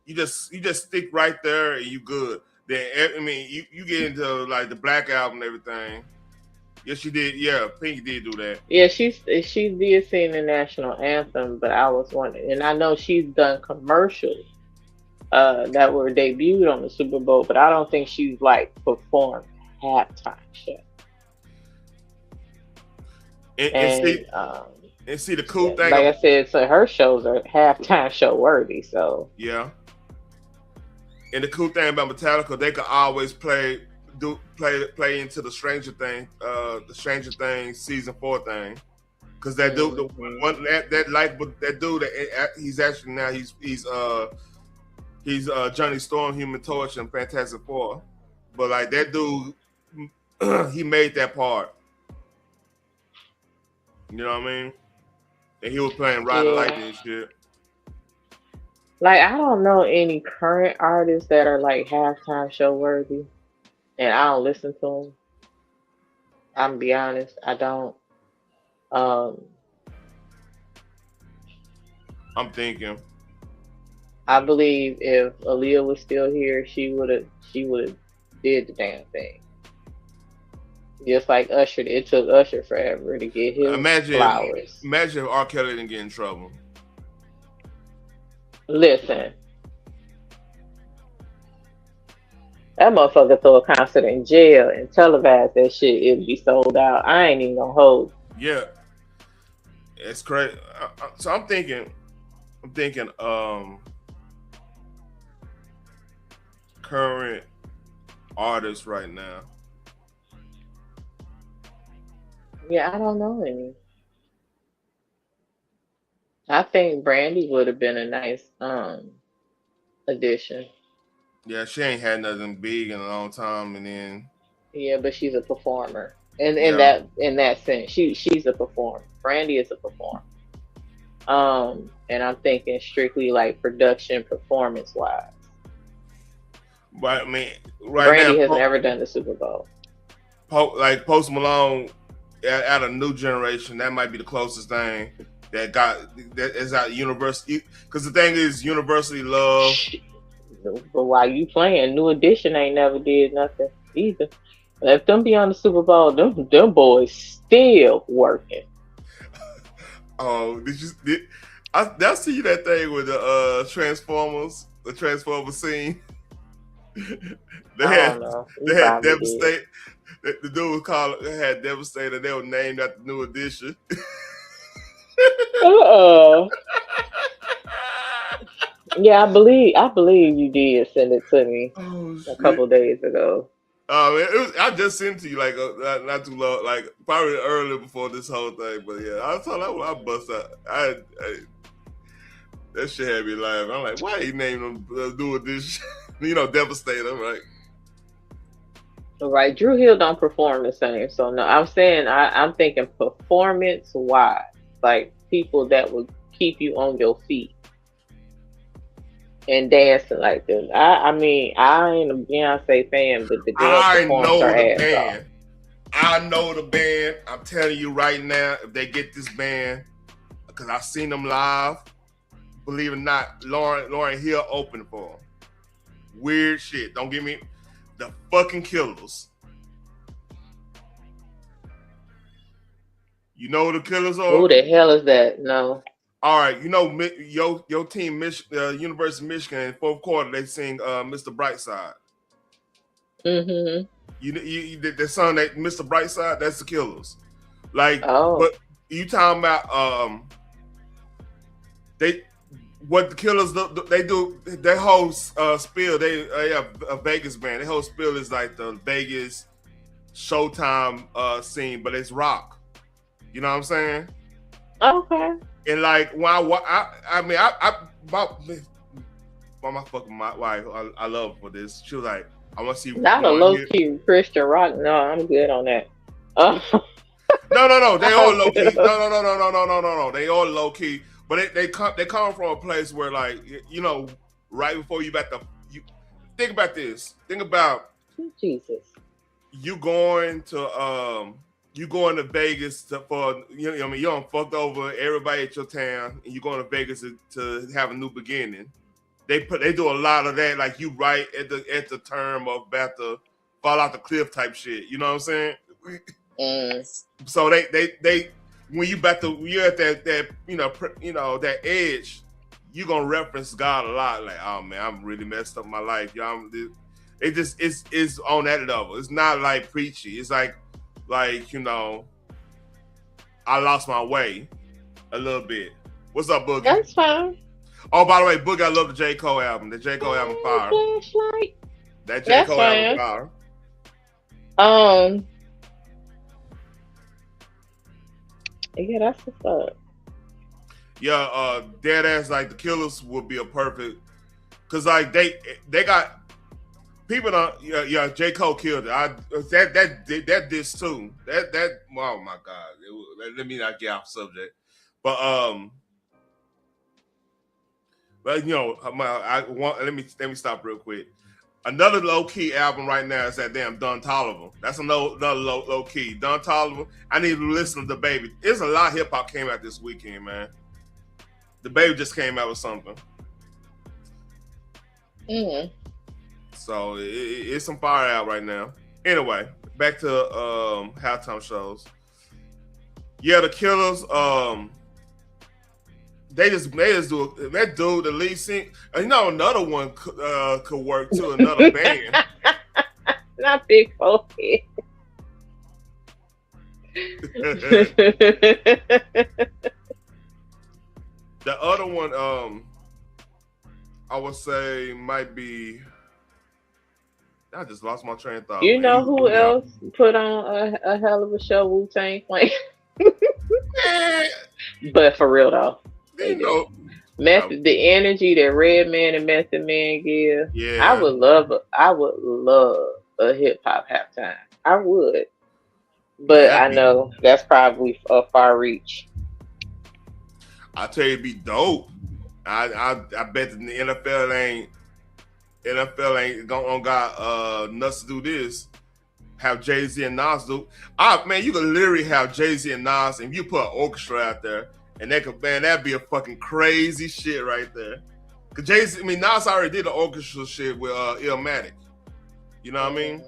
You just stick right there and you good. Then I mean you get into like the Black Album and everything. Yes, she did. Yeah, Pink did do that. Yeah, she did sing the national anthem, but I was wondering, and I know she's done commercials that were debuted on the Super Bowl, but I don't think she's like performed halftime show. And see the cool thing. Like I said, so her shows are halftime show worthy. So yeah. And the cool thing about Metallica, they can always play into the Stranger Things season 4 thing, because that dude, the one that dude, he's actually now he's Johnny Storm, Human Torch, and Fantastic Four, but like that dude, he made that part. You know what I mean? And he was playing Ride the Lightning and shit. Like, I don't know any current artists that are like halftime show worthy, and I don't listen to them. I'm gonna be honest, I don't. I'm thinking. I believe if Aaliyah was still here, she would have did the damn thing. Just like Usher, it took Usher forever to get his flowers. Imagine if R. Kelly didn't get in trouble. Listen, That motherfucker throw a concert in jail and televise that shit. It'd be sold out. I ain't even gonna hold. Yeah, it's crazy. So I'm thinking, current artists right now. Yeah, I don't know any. I think Brandy would have been a nice addition. Yeah, she ain't had nothing big in a long time, and then Yeah, but she's a performer. And in that sense, she's a performer. Brandy is a performer. And I'm thinking strictly like production performance wise. But I mean, Brandy has never done the Super Bowl. Like Post Malone, out of new generation, that might be the closest thing that is out university. Because the thing is, universally loved. But while you playing, New Edition ain't never did nothing either. Let them be on the Super Bowl. Them boys still working. Oh, I see that thing with the Transformers, the Transformers scene. they had Devastate. The dude had Devastator. They were named after New Edition. Yeah, I believe you did send it to me a couple days ago. I just sent it to you like not too long, like probably earlier before this whole thing. But yeah, I thought I bust out. That shit had me laughing. I'm like, why he named him New Edition? Devastator, right? Right, Drew Hill don't perform the same. So no, I'm saying I'm thinking performance wise, like people that would keep you on your feet and dancing like this. I mean, I ain't a Beyonce fan, but the girl performs her ass off. I know the band. I'm telling you right now, if they get this band, because I've seen them live, believe it or not, Lauryn Hill opened for them. Weird shit. Don't give me the fucking Killers. You know who the Killers are? Who the hell is that? No. All right, your team, University of Michigan, in fourth quarter, they sing "Mr. Brightside." Mm-hmm. The song that Mr. Brightside, that's the Killers. Like, but you talking about what the Killers do? Their whole spiel. They have a Vegas band. Their whole spiel is like the Vegas Showtime scene, but it's rock. You know what I'm saying? Okay. And like when my wife, I love her for this. She was like, I want to see. Not a low key Christian rock. No, I'm good on that. No. They all low key. No. They all low key. But they come from a place where, like, right before you think about this. Think about Jesus. You going to Vegas for you done fucked over everybody at your town, and you going to Vegas to have a new beginning. They do a lot of that, like you right at the term of about to fall out the cliff type shit. You know what I'm saying? So they when you're at that that edge, you gonna reference God a lot. Like, oh man, I'm really messed up my life. Y'all, it's on that level. It's not like preachy. It's like I lost my way a little bit. What's up, Boogie? That's fine. Oh, by the way, Boogie, I love the J. Cole album. The J. Cole album fire. Flashlight. That J. Cole album fire. Yeah, that's what's up. Yeah, dead ass, like the Killers would be a perfect, cause like they got people don't. Yeah, J. Cole killed it. That diss too. That oh my god. Let me not get off subject, but let me stop real quick. Another low key album right now is that damn Don Toliver. That's another low key. Don Toliver. I need to listen to the Baby. There's a lot of hip hop came out this weekend, man. The Baby just came out with something. Mm-hmm. So it's some fire out right now. Anyway, back to halftime shows. Yeah, the Killers. They just do that dude, the lead singer. Another one could work too. Another band. Not big forehead. The other one, I would say might be. I just lost my train of thought. You Man. know who else put on a hell of a show? Wu-Tang Clan. But for real though, you know, the energy that Redman and Method Man give. Yeah, I would love a hip hop halftime. I would, but I know that's probably a far reach. I tell you, it'd be dope. I bet the NFL ain't got nuts to do this. Have Jay-Z and Nas do. Man, you could literally have Jay-Z and Nas, and you put an orchestra out there, and that'd be a fucking crazy shit right there. Cause Jay-Z, Nas already did the orchestra shit with Illmatic. You know what I mean?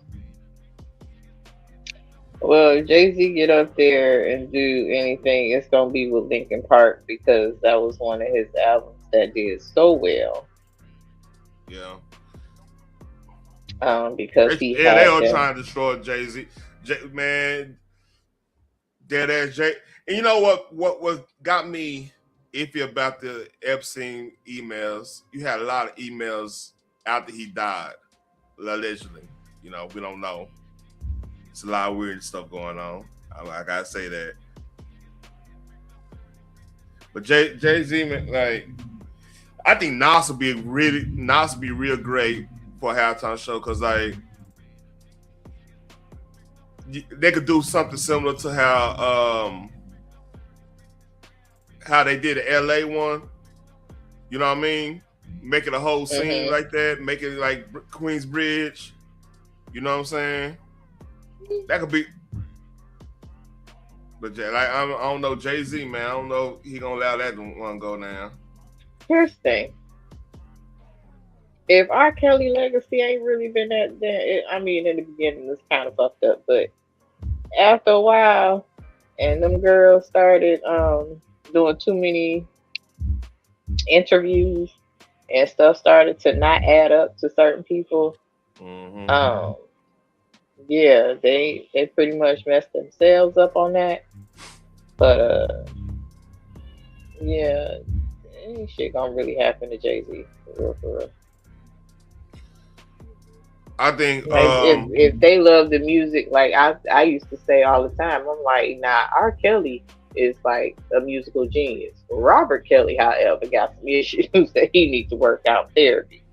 Well, Jay-Z get up there and do anything, it's gonna be with Linkin Park because that was one of his albums that did so well. Yeah. Because they all trying to destroy Jay-Z. Man, dead ass Jay. And you know what got me iffy about the Epstein emails? You had a lot of emails after he died, allegedly. You know, we don't know. It's a lot of weird stuff going on. I gotta say that. But Jay-Z, like, I think Nas would be real great for a halftime show because, like, they could do something similar to how they did the LA one. You know what I mean? Make it a whole scene like that. Make it like Queensbridge. You know what I'm saying? That could be. But like, I don't know Jay-Z, man. I don't know he gonna allow that one go now. Here's the thing. If R. Kelly legacy ain't really been in the beginning it's kind of fucked up, but after a while, and them girls started doing too many interviews and stuff started to not add up to certain people. Yeah, they pretty much messed themselves up on that. But yeah, ain't shit gonna really happen to Jay-Z for real. I think like, if they love the music, like I used to say all the time, I'm like, nah, R. Kelly is like a musical genius. Robert Kelly, however, got some issues that he needs to work out therapy.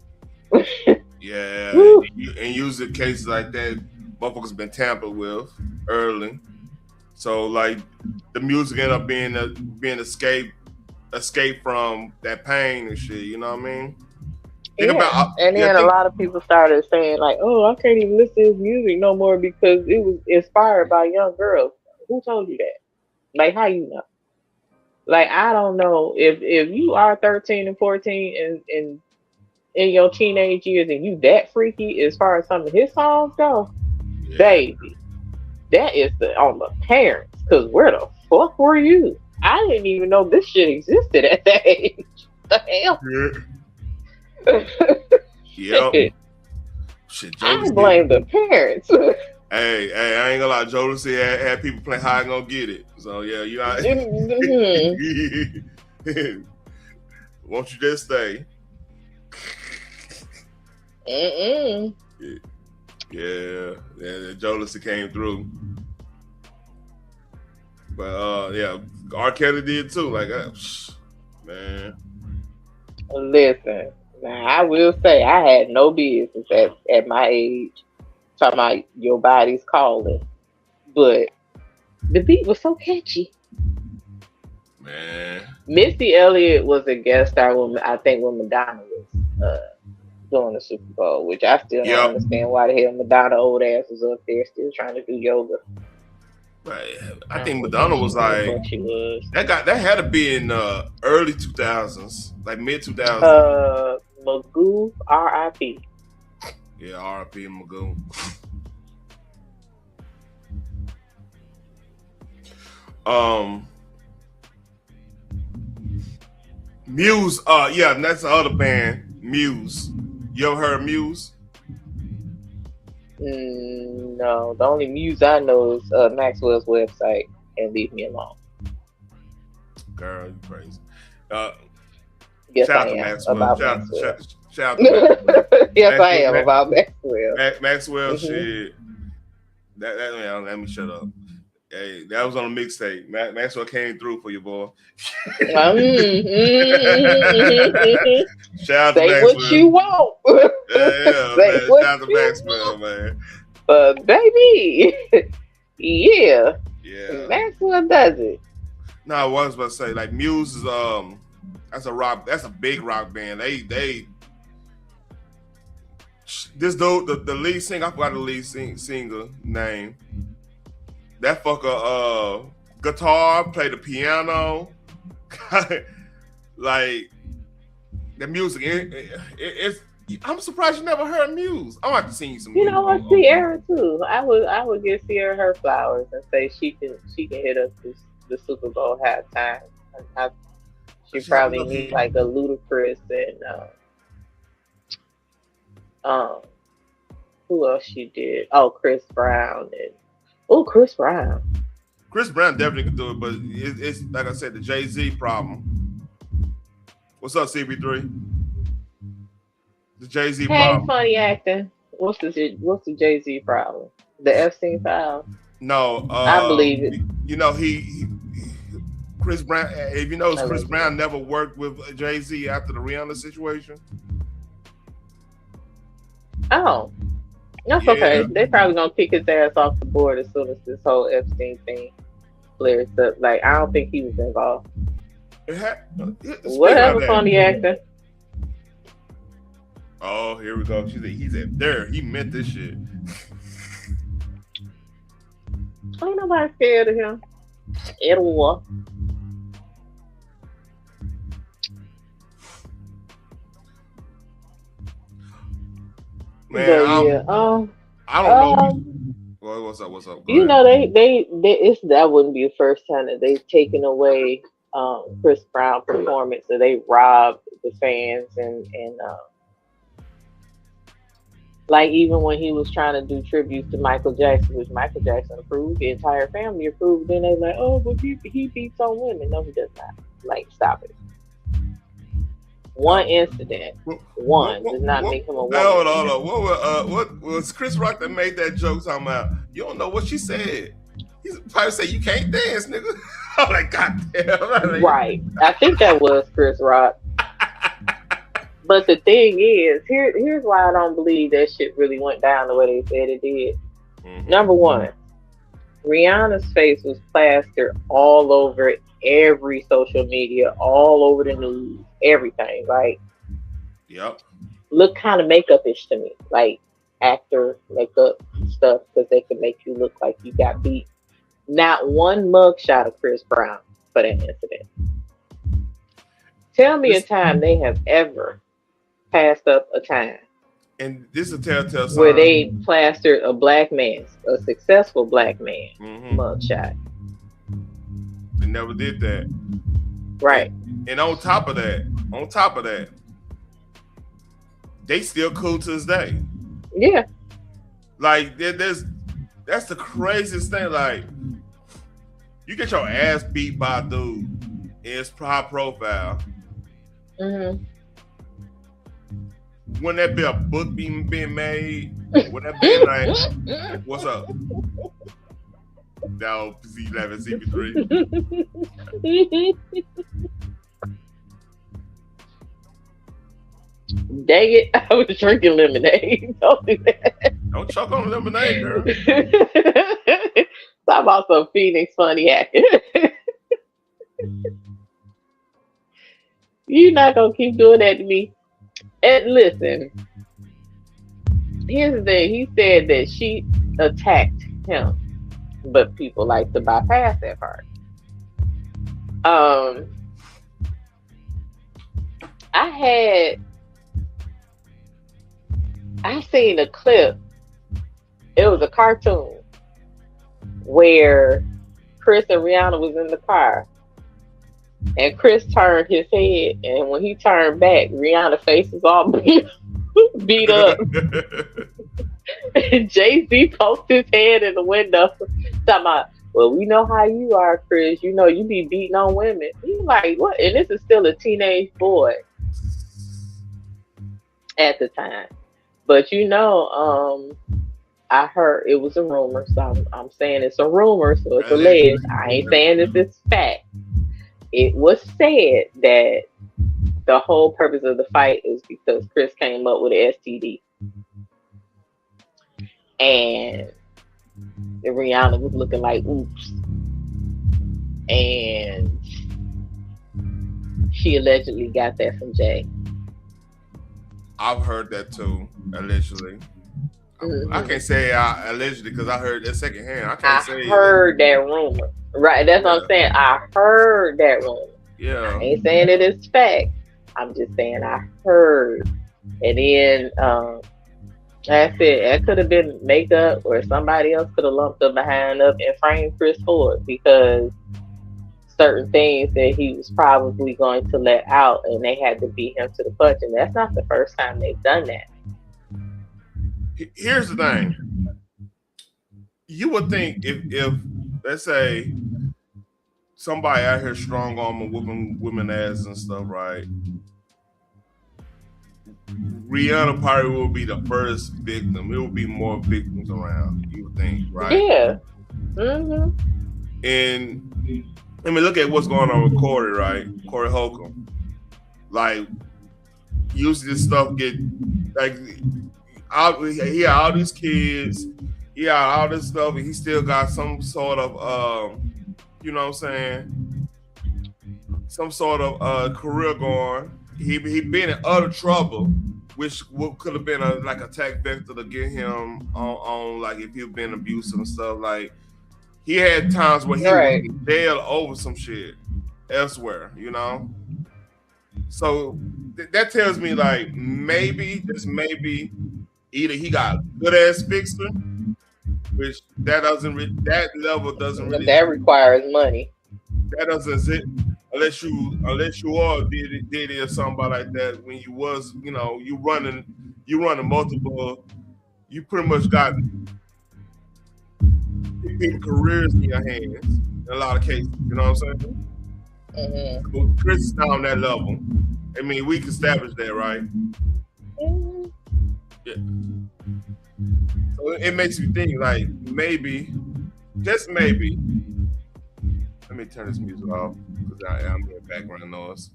Yeah, and usually cases like that, motherfuckers been tampered with early. So like the music ended up being escape from that pain and shit. You know what I mean? Then a lot of people started saying like, "Oh, I can't even listen to his music no more because it was inspired by young girls." Who told you that? Like, how you know? Like, I don't know if you are 13 and 14 and in your teenage years and you that freaky as far as some of his songs go, baby, that is on the parents. Because where the fuck were you? I didn't even know this shit existed at that age. The hell? Yep. Shit, I blame the parents. Hey, I ain't gonna lie. Jodeci had people playing How I Gonna Get It. So yeah, you won't you just stay? Yeah, Jodeci came through. But yeah, R. Kelly did too. Like, man. Listen, now I will say I had no business at my age talking about your body's calling, but the beat was so catchy. Man, Missy Elliott was a guest star when Madonna was doing the Super Bowl, which I still don't understand why the hell Madonna old ass was up there still trying to do yoga. Right. I think Madonna was like that had to be in early 2000s, like mid 2000s. Magoo, R.I.P. Yeah, R.I.P. Magoo. Muse, yeah, that's the other band, Muse. You ever heard of Muse? No, the only Muse I know is Maxwell's website and Leave Me Alone. Girl, you crazy. Yes, shout out I to am Maxwell. about Shout Maxwell. out to Maxwell. Yes, I am about Maxwell. Maxwell shit. That man, let me shut up. Hey, that was on a mixtape. Maxwell came through for you, boy. Shout out to Maxwell. Say what you want. Yeah, man. Shout out to Maxwell, man. But baby, yeah, Maxwell does it. No, I was about to say, like, Muse is that's a big rock band. They this dude, the lead singer, I forgot the lead singer name. That fucker guitar, play the piano. Like the music, it's I'm surprised you never heard Muse. I'm about to sing you some. You know what, Sierra too. I would give Sierra her flowers and say she can hit up the Super Bowl halftime. She probably needs like a Ludacris and who else she did? Oh, Chris Brown Chris Brown. Chris Brown definitely could do it, but it's like I said, the Jay-Z problem. What's up, CB3? The Jay-Z problem. Hey, funny acting. What's the Jay-Z problem? The Epstein file? No, I believe it. You know he Chris Brown. If you know, Chris Brown never worked with Jay-Z after the Rihanna situation. Oh, that's okay. They probably gonna kick his ass off the board as soon as this whole Epstein thing flares up. Like, I don't think he was involved. Whatever, funny actor. Oh, here we go. He's at there. He meant this shit. Ain't nobody scared of him at all. Man, I don't know. What's up? Go you ahead. know, that wouldn't be the first time that they've taken away Chris Brown performance, so they robbed the fans and like even when he was trying to do tributes to Michael Jackson, which Michael Jackson approved, the entire family approved, then they like, oh, but he beats on women. No, he does not. Like, stop it. One incident, does not make him a woman. Hold on. What was Chris Rock that made that joke talking about? You don't know what she said. He's probably say you can't dance, nigga. I'm like, goddamn. Right. I think that was Chris Rock. But the thing is, here's why I don't believe that shit really went down the way they said it did. Mm-hmm. Number one, Rihanna's face was plastered all over every social media, all over the news, everything. Like, yep, look kind of makeup-ish to me, like actor makeup stuff, because they can make you look like you got beat. Not one mugshot of Chris Brown for that incident. Tell me a time they have ever passed up a time. And this is a telltale sign where they plastered a black man, a successful black man, mugshot. They never did that. Right. And on top of that, they still cool to this day. Yeah. Like, that's the craziest thing. Like, you get your ass beat by a dude in his high profile. Mm-hmm. Wouldn't that be a book being made? Wouldn't that be like, what's up? Now, Z11, CP3. Dang it, I was drinking lemonade. Don't do that. Don't choke on lemonade, girl. Talk about some Phoenix funny acting. You're not going to keep doing that to me. And listen, here's the thing. He said that she attacked him, but people like to bypass that part. I seen a clip. It was a cartoon where Chris and Rihanna was in the car, and Chris turned his head, and when he turned back, Rihanna's face was all beat up. Jay-Z poked his head in the window, talking about, well, we know how you are, Chris. You know, you be beating on women. He's like, what? And this is still a teenage boy at the time. But I heard it was a rumor, so I'm saying it's a rumor, so it's alleged. I ain't saying this is fact. It was said that the whole purpose of the fight is because Chris came up with an STD. And Rihanna was looking like oops. And she allegedly got that from Jay. I've heard that too, allegedly. Mm-hmm. I can't say allegedly because I heard that secondhand. I heard that rumor. Right, that's what I'm saying. I heard that rumor. Yeah. I ain't saying it is fact. I'm just saying I heard. And then that's it. It could have been makeup or somebody else could have lumped up behind up and framed Chris Ford because certain things that he was probably going to let out and they had to beat him to the punch. And that's not the first time they've done that. Here's the thing. You would think if let's say somebody out here strong arm and whooping women ass and stuff, right? Rihanna probably will be the first victim. It will be more victims around, you would think, right? Yeah. Mm-hmm. And I mean, look at what's going on with Corey, right? Corey Holcomb. Like, usually this stuff get like he had all these kids, he had all this stuff, and he still got some sort of you know what I'm saying? Some sort of career going. He been in utter trouble, which could have been a attack vector to get him on like if he'd been abusive and stuff. Like he had times where he was in jail over some shit elsewhere, you know. So that tells me like maybe either he got a good ass fixer, which that level doesn't really. That requires money. That doesn't unless you are did or somebody like that when you was you running multiple. You pretty much got people careers in your hands in a lot of cases. You know what I'm saying? Mm-hmm. Well, Chris is not on that level. I mean, we can establish that, right? Mm-hmm. Yeah. So it makes me think, like, maybe, just maybe. Let me turn this music off because I'm getting background noise.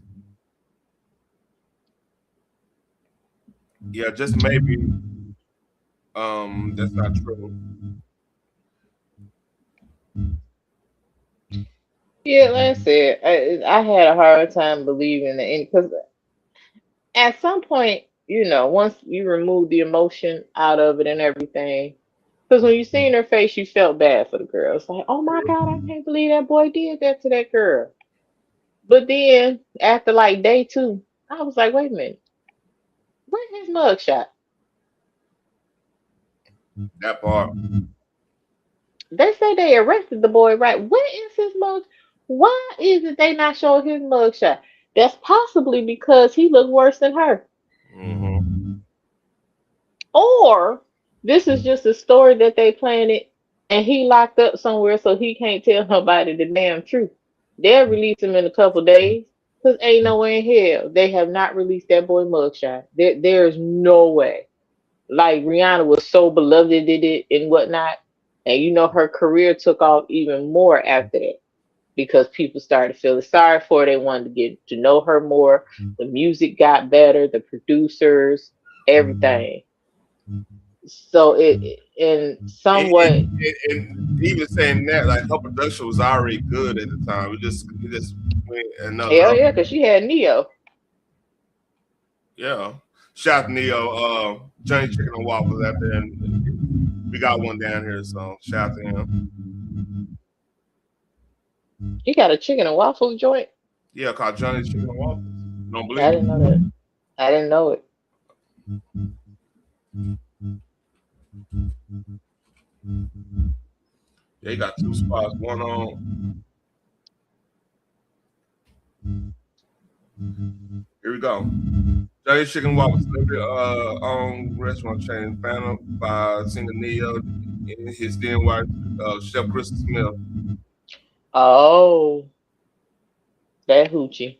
Yeah, just maybe. That's not true. Yeah, that's it. I had a hard time believing it because at some point, once you remove the emotion out of it and everything, because when you seen her face, you felt bad for the girl. It's like, oh my God, I can't believe that boy did that to that girl. But then after like day 2, I was like, wait a minute, where's his mugshot? That part. They say they arrested the boy, right? Where is his mug? Why is it they not showing his mugshot? That's possibly because he looked worse than her. Mm-hmm. Or this is just a story that they planted and he locked up somewhere so he can't tell nobody the damn truth. They'll release him in a couple days because ain't no way in hell they have not released that boy mugshot. There's no way. Like Rihanna was so beloved in it and whatnot. And her career took off even more after that because people started feeling sorry for her. They wanted to get to know her more. The music got better, the producers, everything. So it in somewhat and even saying that, like her production was already good at the time. It just went another. Hell yeah, because she had Neo. Yeah. Shout out to Neo, Johnny Chicken and Waffles out there, and we got one down here, so shout out to him. He got a chicken and waffles joint? Yeah, called Johnny Chicken and Waffles. Don't believe I didn't know that. I didn't know it. They got 2 spots, one on. Here we go. Johnny Chicken Walk was celebrity owned restaurant chain founded by singer Neo and his then wife, Chef Kristen Smith. Oh, that hoochie.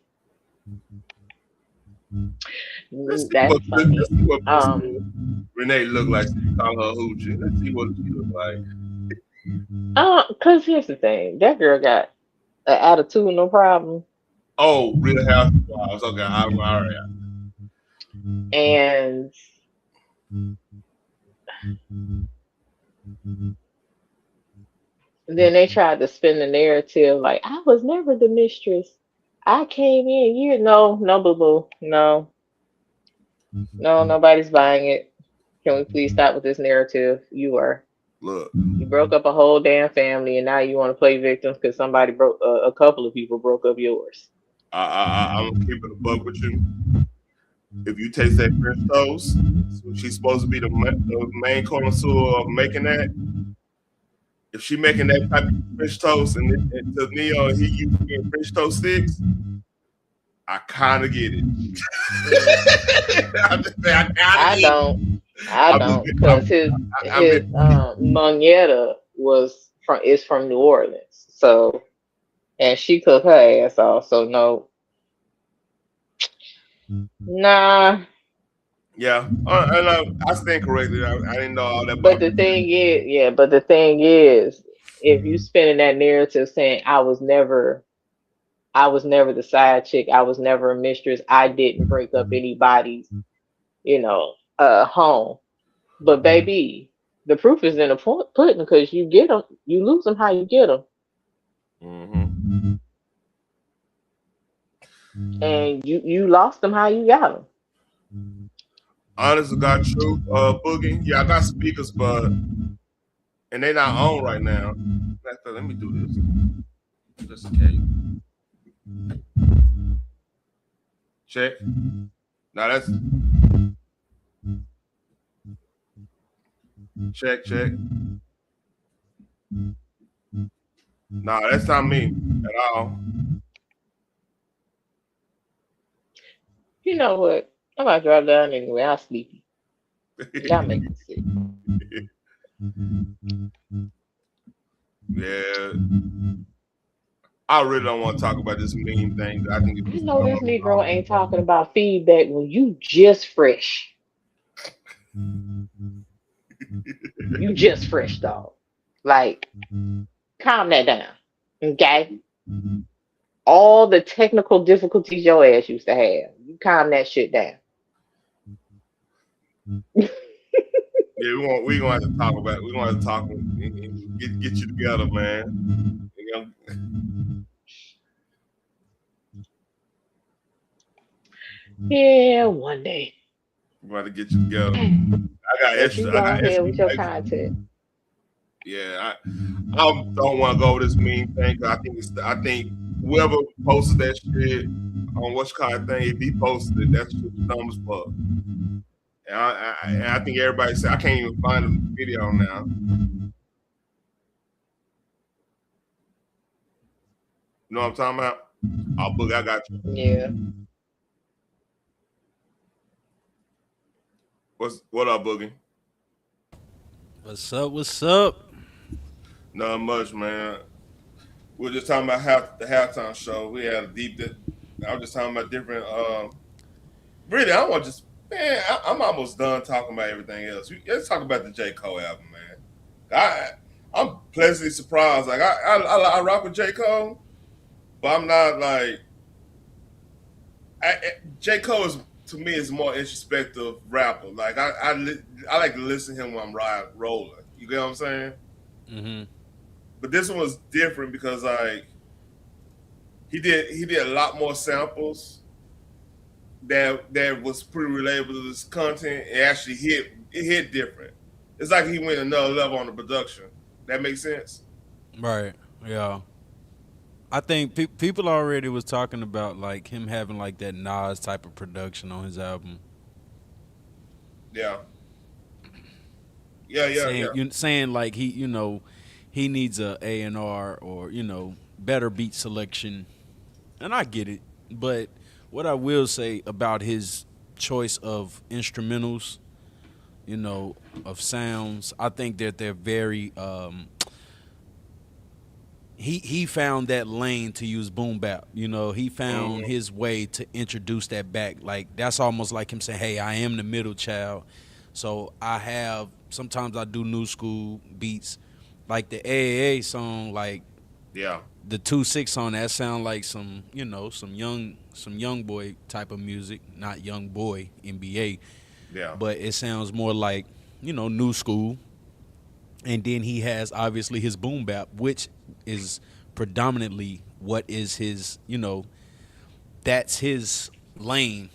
That's Let's see funny. what Renee look like. So you call her hoochie. Let's see what she look like. Cause here's the thing, that girl got an attitude, no problem. Oh, Real Housewives. Okay, all right. And then they tried to spin the narrative like I was never the mistress. I came in, no, boo boo, no, nobody's buying it. Can we please stop with this narrative? Look, you broke up a whole damn family, and now you want to play victims because somebody broke a couple of people broke up yours. I'm gonna keep it a buck with you. If you taste that French toast, she's supposed to be the main connoisseur of making that. If she making that type of French toast and to Neo he using French toast sticks, I kind of get it. I don't because his Moneta is from New Orleans, so and she cooked her ass off, so no, nah. Yeah, and I stand corrected. I didn't know all that. But the thing is, if you spinning that narrative saying I was never the side chick, I was never a mistress, I didn't break up anybody's, home. But baby, the proof is in the pudding because you get them, you lose them how you get them. Mm-hmm. And you lost them how you got them. Honest to God truth, Boogie. Yeah, I got speakers, but and they not on right now. Let me do this just in case. Check. Now that's check. Nah, that's not me at all. You know what? I'm about to drive down anyway. I'm sleepy. Y'all make me sick. Yeah. I really don't want to talk about this meme thing. I think this Negro ain't talking about feedback when you just fresh. You just fresh, dog. Like, calm that down. Okay? All the technical difficulties your ass used to have. You calm that shit down. Yeah, we gonna have to talk about it. We gonna have to talk and get you together, man. Yeah, one day. We're about to get you together. I got extra. Go ahead with your content. Yeah, I don't want to go over this meme thing. I think whoever posted that shit on what's kind of thing, if he posted it, that's just dumb as fuck. And I think everybody said I can't even find the video now. You know what I'm talking about? Oh, Boogie, I got you. Yeah. What up, Boogie? What's up? Not much, man. We were just talking about the halftime show. We had a deep. I was just talking about different. Really, I want to just. Man, I'm almost done talking about everything else. Let's talk about the J. Cole album, man. I'm pleasantly surprised. Like I rock with J. Cole, but I'm not like. J. Cole to me is more introspective rapper. Like I like to listen to him when I'm rolling. You get what I'm saying? Mm-hmm. But this one was different because like he did a lot more samples that was pretty relatable to this content. It actually hit different. It's like he went another level on the production. That makes sense? Right. Yeah. I think people already was talking about like him having like that Nas type of production on his album. Yeah. Saying like he needs a A&R or better beat selection, and I get it. But what I will say about his choice of instrumentals, you know, of sounds. I think that they're very he found that lane to use boom bap. You know, he found his way to introduce that back. Like that's almost like him saying, "Hey, I am the middle child." So sometimes I do new school beats, like the AAA song, like the 2-6 song. That sound like some young boy type of music, not young boy NBA. Yeah. But it sounds more like new school. And then he has obviously his boom bap, which is predominantly what is his, that's his lane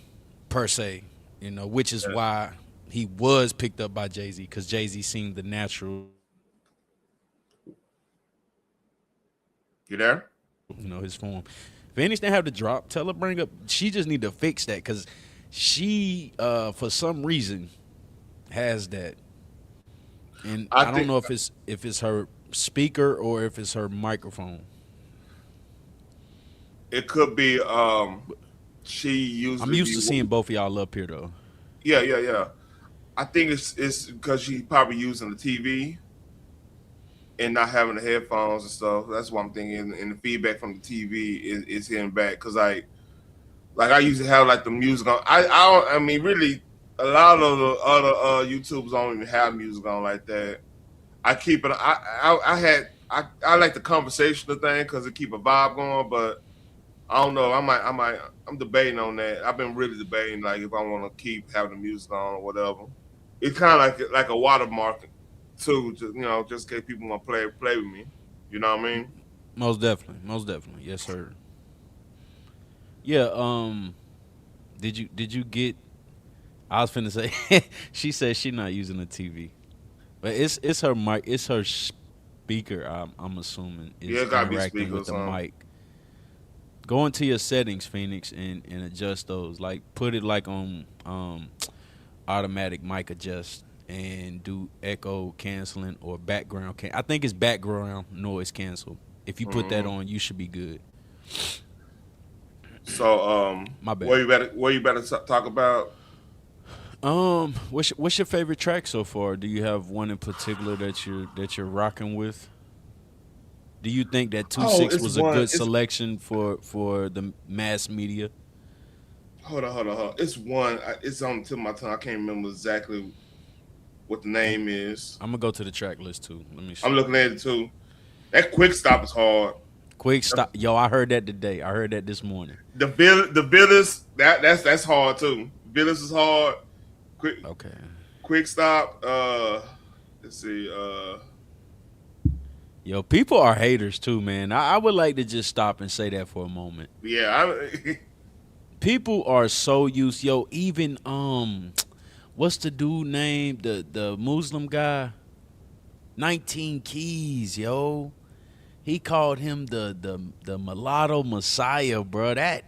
per se, which is why he was picked up by Jay-Z, because Jay-Z seemed the natural. You there? His form. If anything have to drop, tell her bring up. She just need to fix that because she, for some reason, has that. And I don't know if it's her speaker or if it's her microphone. It could be she usually. I'm used to seeing both of y'all up here though. Yeah. I think it's because she's probably using the TV and not having the headphones and stuff. That's what I'm thinking. And the feedback from the TV is hitting back because like I usually have like the music on. I mean really. A lot of the other YouTubers don't even have music on like that. I keep it. I like the conversational thing because it keep a vibe going. But I don't know. I'm debating on that. I've been really debating like if I want to keep having the music on or whatever. It's kind of like a watermark too. Just just in case people want to play with me. You know what I mean? Most definitely. Yes, sir. Yeah. Did you get? I was finna say, she said she not using the TV, but it's her mic, it's her speaker. I'm assuming is interacting with the mic. Go into your settings, Phoenix, and adjust those. Like put it like on automatic mic adjust and do echo canceling or background. I think it's background noise cancel. If you put that on, you should be good. So my bad. What you better talk about? What's your favorite track so far? Do you have one in particular that you're rocking with? Do you think that 2-6 was a good selection for the mass media? Hold on. It's one. It's on the tip of my tongue. I can't remember exactly what the name is. I'm gonna go to the track list too. Let me see. I'm looking at it too. That quick stop is hard. Quick stop, yo! I heard that today. I heard that this morning. The Billis, that's hard too. Billis is hard. Quick stop. Let's see. Yo, people are haters too, man. I would like to just stop and say that for a moment. Yeah, people are so used. Yo, even what's the dude name? The Muslim guy. 19 Keys, yo. He called him the mulatto messiah, bro. That's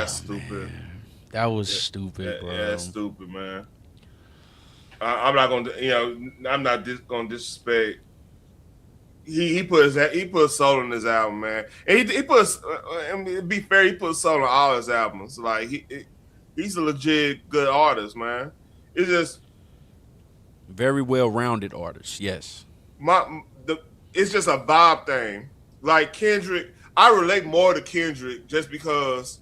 stupid. Man. That was stupid, bro. Yeah, that's stupid, man. I'm not gonna, I'm not gonna disrespect. He put soul in his album, man. And he put. I mean, to be fair, he put soul on all his albums. Like he's a legit good artist, man. It's just very well-rounded artist. Yes. It's just a vibe thing. Like Kendrick, I relate more to Kendrick just because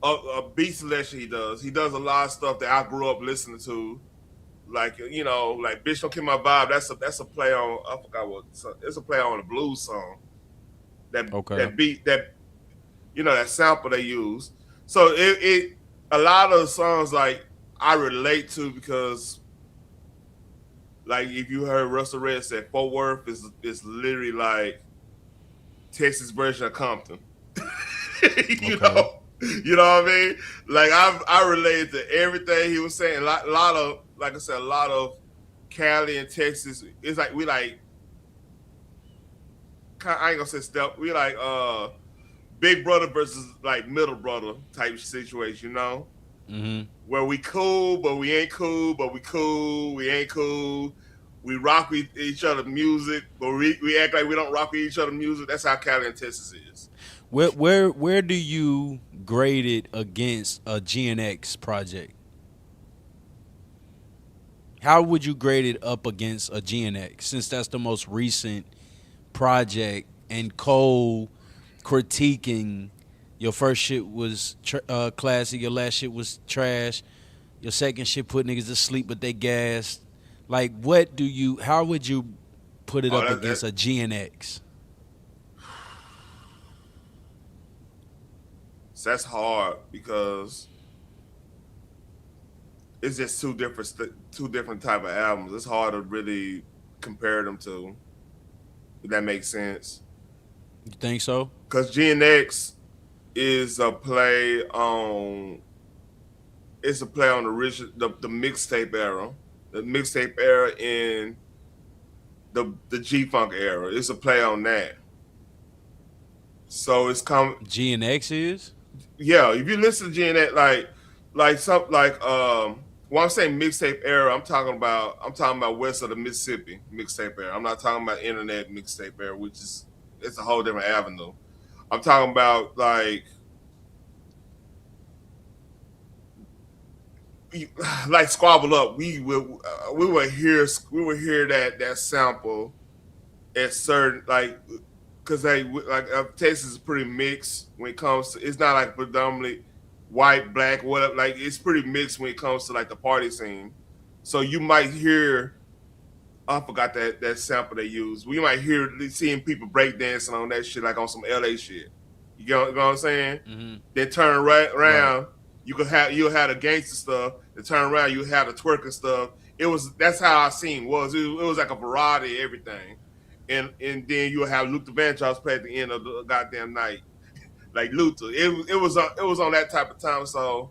a beat selection he does. He does a lot of stuff that I grew up listening to. Like, like Bitch Don't Kill My Vibe. That's a play on, I forgot what, it's a play on a blues song. That beat, that sample they use. So it a lot of songs like I relate to because like if you heard Russell Red said Fort Worth is literally like Texas version of Compton. You know what I mean? Like I related to everything he was saying. A lot of, like I said, a lot of Cali and Texas. It's like we like. I ain't gonna say step. We like big brother versus like middle brother type situation, Mm-hmm. Where we cool, but we ain't cool, but we cool, we ain't cool. We rock with each other music, but we act like we don't rock with each other music. That's how Cali and Texas is. Where do you grade it against a GNX project? How would you grade it up against a GNX, since that's the most recent project, and Cole critiquing your first shit was classic, your last shit was trash, your second shit put niggas to sleep but they gassed. Like, how would you put it up against a GNX? That's hard because it's just two different type of albums. It's hard to really compare them to. If that makes sense. You think so? Because GNX is a play on. It's a play on the mixtape era, in the G-Funk era. It's a play on that. So it's GNX is. Yeah, if you listen to GNX, when I'm saying mixtape era, I'm talking about west of the Mississippi mixtape era. I'm not talking about internet mixtape era, it's a whole different avenue. I'm talking about like Squabble Up. We would hear that sample at certain because Texas is pretty mixed when it comes to. It's not like predominantly white, black, whatever. Like, it's pretty mixed when it comes to like the party scene. So you might hear, I forgot that sample they used. We might hear seeing people breakdancing on that shit, like on some LA shit. You know what I'm saying? Mm-hmm. Then turn around, right. You'll have the gangster stuff. Then turn around, you have the twerking stuff. That's how I seen was. It was like a variety of everything. And then you'll have Luther Vandross play at the end of the goddamn night. Like Luther. It was on that type of time, so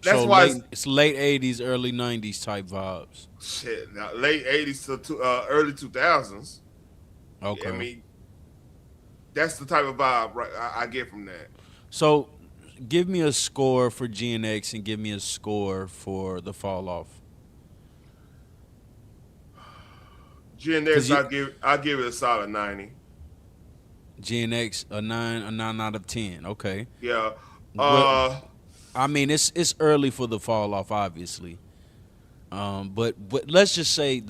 that's why it's late 80s, early 90s type vibes. Shit, now late 80s to early 2000s. Okay. I mean, that's the type of vibe I get from that. So, give me a score for GNX and give me a score for the Fall Off. GNX, I give it a solid 90. GNX a 9 out of 10. Okay. Yeah. I mean, it's early for the Fall Off, obviously. But let's just say I'm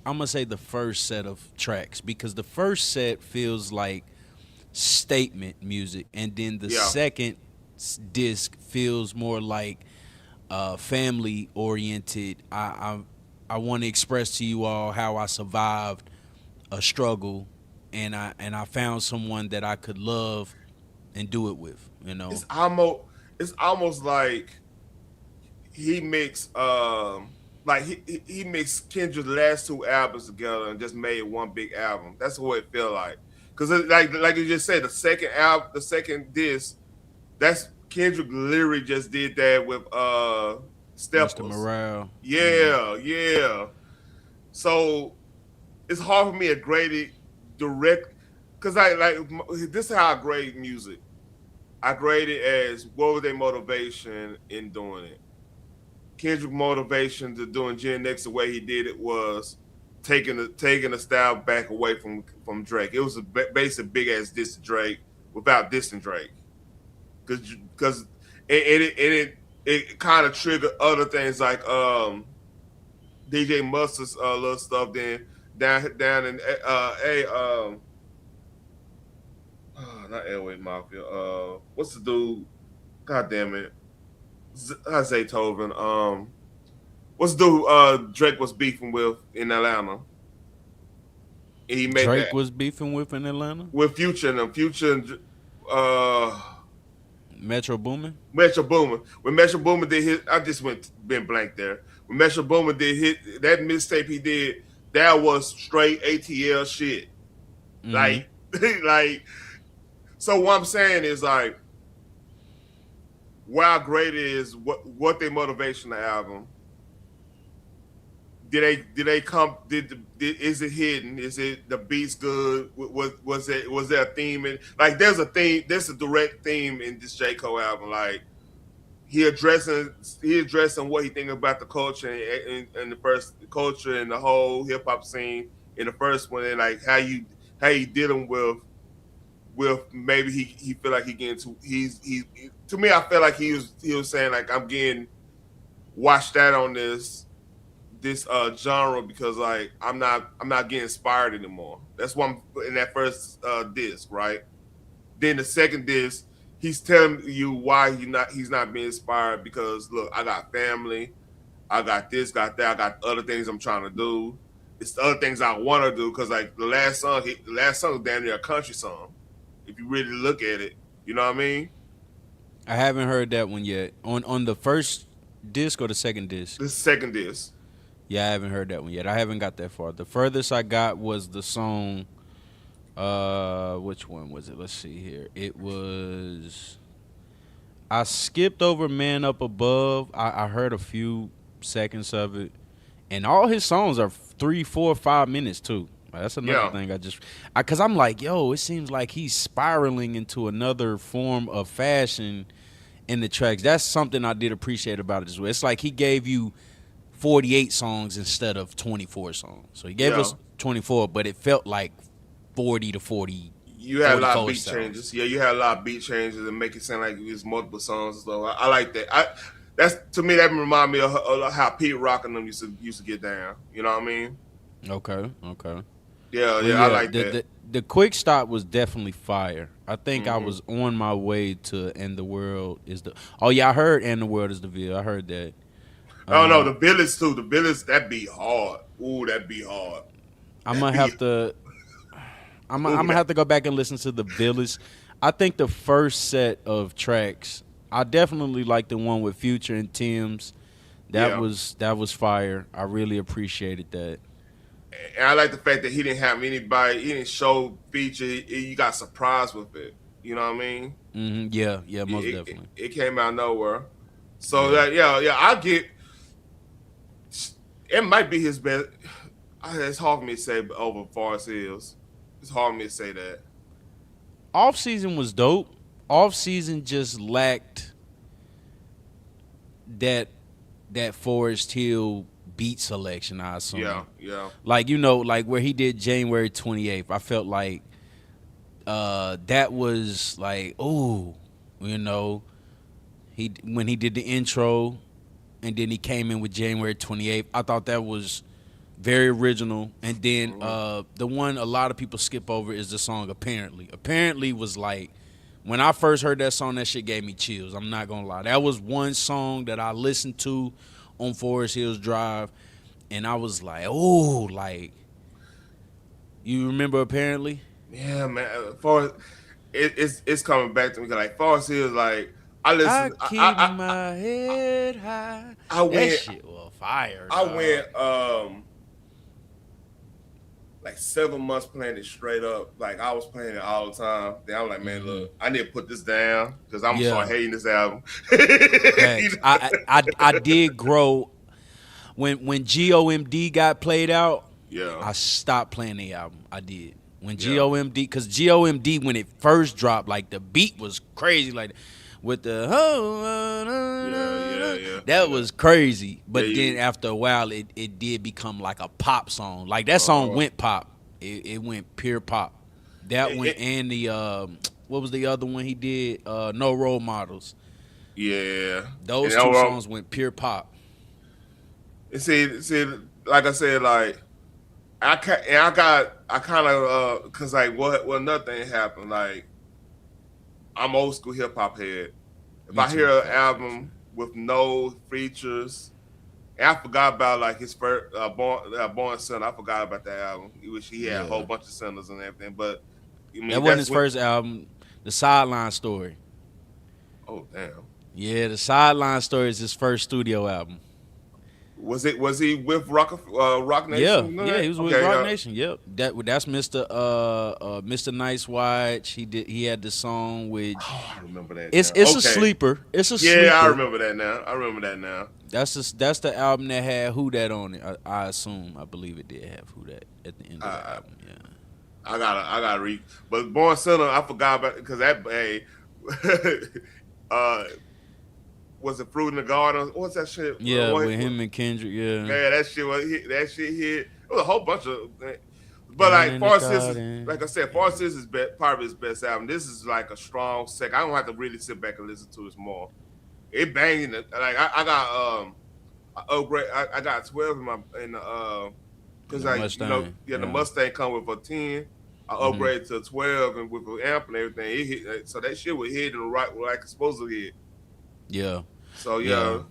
gonna say the first set of tracks, because the first set feels like statement music, and then the second disc feels more like family oriented. I want to express to you all how I survived a struggle, and I found someone that I could love and do it with. You know, it's almost like he mixed he mixed Kendrick's last two albums together and just made one big album. That's what it felt like. Because like you just said, the second disc, that's Kendrick literally just did that with Steppers. Mr. Morale. Yeah. So it's hard for me to grade it direct, because this is how I grade music. I grade it as what was their motivation in doing it. Kendrick's motivation to doing Gen X the way he did it was taking the style back away from Drake. It was a basic big ass diss to Drake without dissing Drake, because it kind of triggered other things like DJ Mustard's little stuff. Then down in not Airway Mafia. What's the dude? God damn it. Zaytoven. What's the dude Drake was beefing with in Atlanta? He made Drake was beefing with in Atlanta? With Future Metro Boomin? Metro Boomin. When Metro Boomin did his, I just been blank there. When Metro Boomin did hit that mixtape he did, that was straight ATL shit. Mm-hmm. like so what I'm saying is, like, where I grade it is what their motivation the album. Did they come? Is it hidden? Is it the beats good? Was there a theme in? Like, there's a theme. There's a direct theme in this J. Cole album. Like, he addressing what he think about the culture and the first culture and the whole hip hop scene in the first one, and like how you dealing with with maybe he feel like he getting too to me I feel like he was saying like I'm getting watched out on this genre because like I'm not getting inspired anymore. That's why I'm in that first disc, right? Then the second disc, he's telling you why he's not being inspired because look, I got family, I got this, got that, I got other things I'm trying to do. It's the other things I want to do because like the last song is damn near a country song. If you really look at it, you know what I mean? I haven't heard that one yet. On the first disc or the second disc? The second disc. Yeah, I haven't heard that one yet. I haven't got that far. The furthest I got was the song. Which one was it? Let's see here. It was. I skipped over "Man Up Above." I heard a few seconds of it, and all his songs are 3, 4, 5 minutes too. That's another thing because I'm like, yo, it seems like he's spiraling into another form of fashion in the tracks. That's something I did appreciate about it as well. It's like he gave you 48 songs instead of 24 songs. So he gave us 24, but it felt like 40 to 40. You had a lot of beat changes. Yeah, you had a lot of beat changes and make it sound like it was multiple songs. So I like that. That's to me that remind me of how Pete Rock and them used to get down. You know what I mean? Okay. Yeah, I like that. The quick stop was definitely fire. I think I was on my way to "And the World Is the." Oh yeah, I heard "And the World Is the Ville." I heard that. Oh no, the Village too. The Village that be hard. Ooh, that be hard. I'm gonna have to go back and listen to the Village. I think the first set of tracks, I definitely like the one with Future and Tim's. That was fire. I really appreciated that. And I like the fact that he didn't have anybody. He didn't show feature. You got surprised with it. You know what I mean? Mm-hmm. Yeah, most definitely. It came out of nowhere. So I get. It might be his best. It's hard for me to say over Forest Hills. It's hard for me to say that. Off season was dope. Off season just lacked that Forest Hill beat selection, I assume. Yeah. Like, like where he did January 28th, I felt like that was like, when he did the intro and then he came in with January 28th, I thought that was very original. And then the one a lot of people skip over is the song Apparently. Apparently was like, when I first heard that song, that shit gave me chills. I'm not going to lie. That was one song that I listened to on Forest Hills Drive, and I was like, you remember Apparently? Yeah, man. It's coming back to me because like Forest Hills, like I listen. I keep my head high. That shit was fire. I went like 7 months playing it straight up. Like I was playing it all the time. Then I'm like, man, look, I need to put this down because I'm gonna start hating this album. I did grow when GOMD got played out. Yeah, I stopped playing the album. I did when GOMD, because GOMD when it first dropped, like the beat was crazy, like with the that was crazy. But then after a while, it did become like a pop song. Like that song went pop. It went pure pop. That one and the what was the other one he did? No Role Models. Yeah, those two songs went pure pop. And see, like I said, like I kind of because like what nothing happened. Like I'm old school hip hop head. If I hear an album with no features, and I forgot about like his first Born Sinner. I forgot about that album. He had a whole bunch of sinners and everything, but I mean, that wasn't his first album. The Sideline Story. Oh damn. Yeah, the Sideline Story is his first studio album. Was he with Rock Nation? Yeah, he was with Rock Nation. Yep, that's Mr. Nice Watch. He had the song with. Oh, I remember that. It's a sleeper. It's a sleeper. Yeah, I remember that now. That's the album that had Who Dat on it. I assume. I believe it did have Who Dat at the end of the album. Yeah. I gotta read. But Born Sinner, I forgot about it because that was it Fruit in the Garden? What's that shit? Yeah, with him and Kendrick. Yeah. Man, that shit hit. It was a whole bunch of. But like far as this is, like I said, far as this is part of his best album. This is like a strong second. I don't have to really sit back and listen to this more. It banging it. Like I got upgrade. I got 12 in the because the Mustang come with a 10. I upgraded to 12 and with an amp and everything. It hit, so that shit was hitting right like it's supposed to hit. Yeah. So yeah.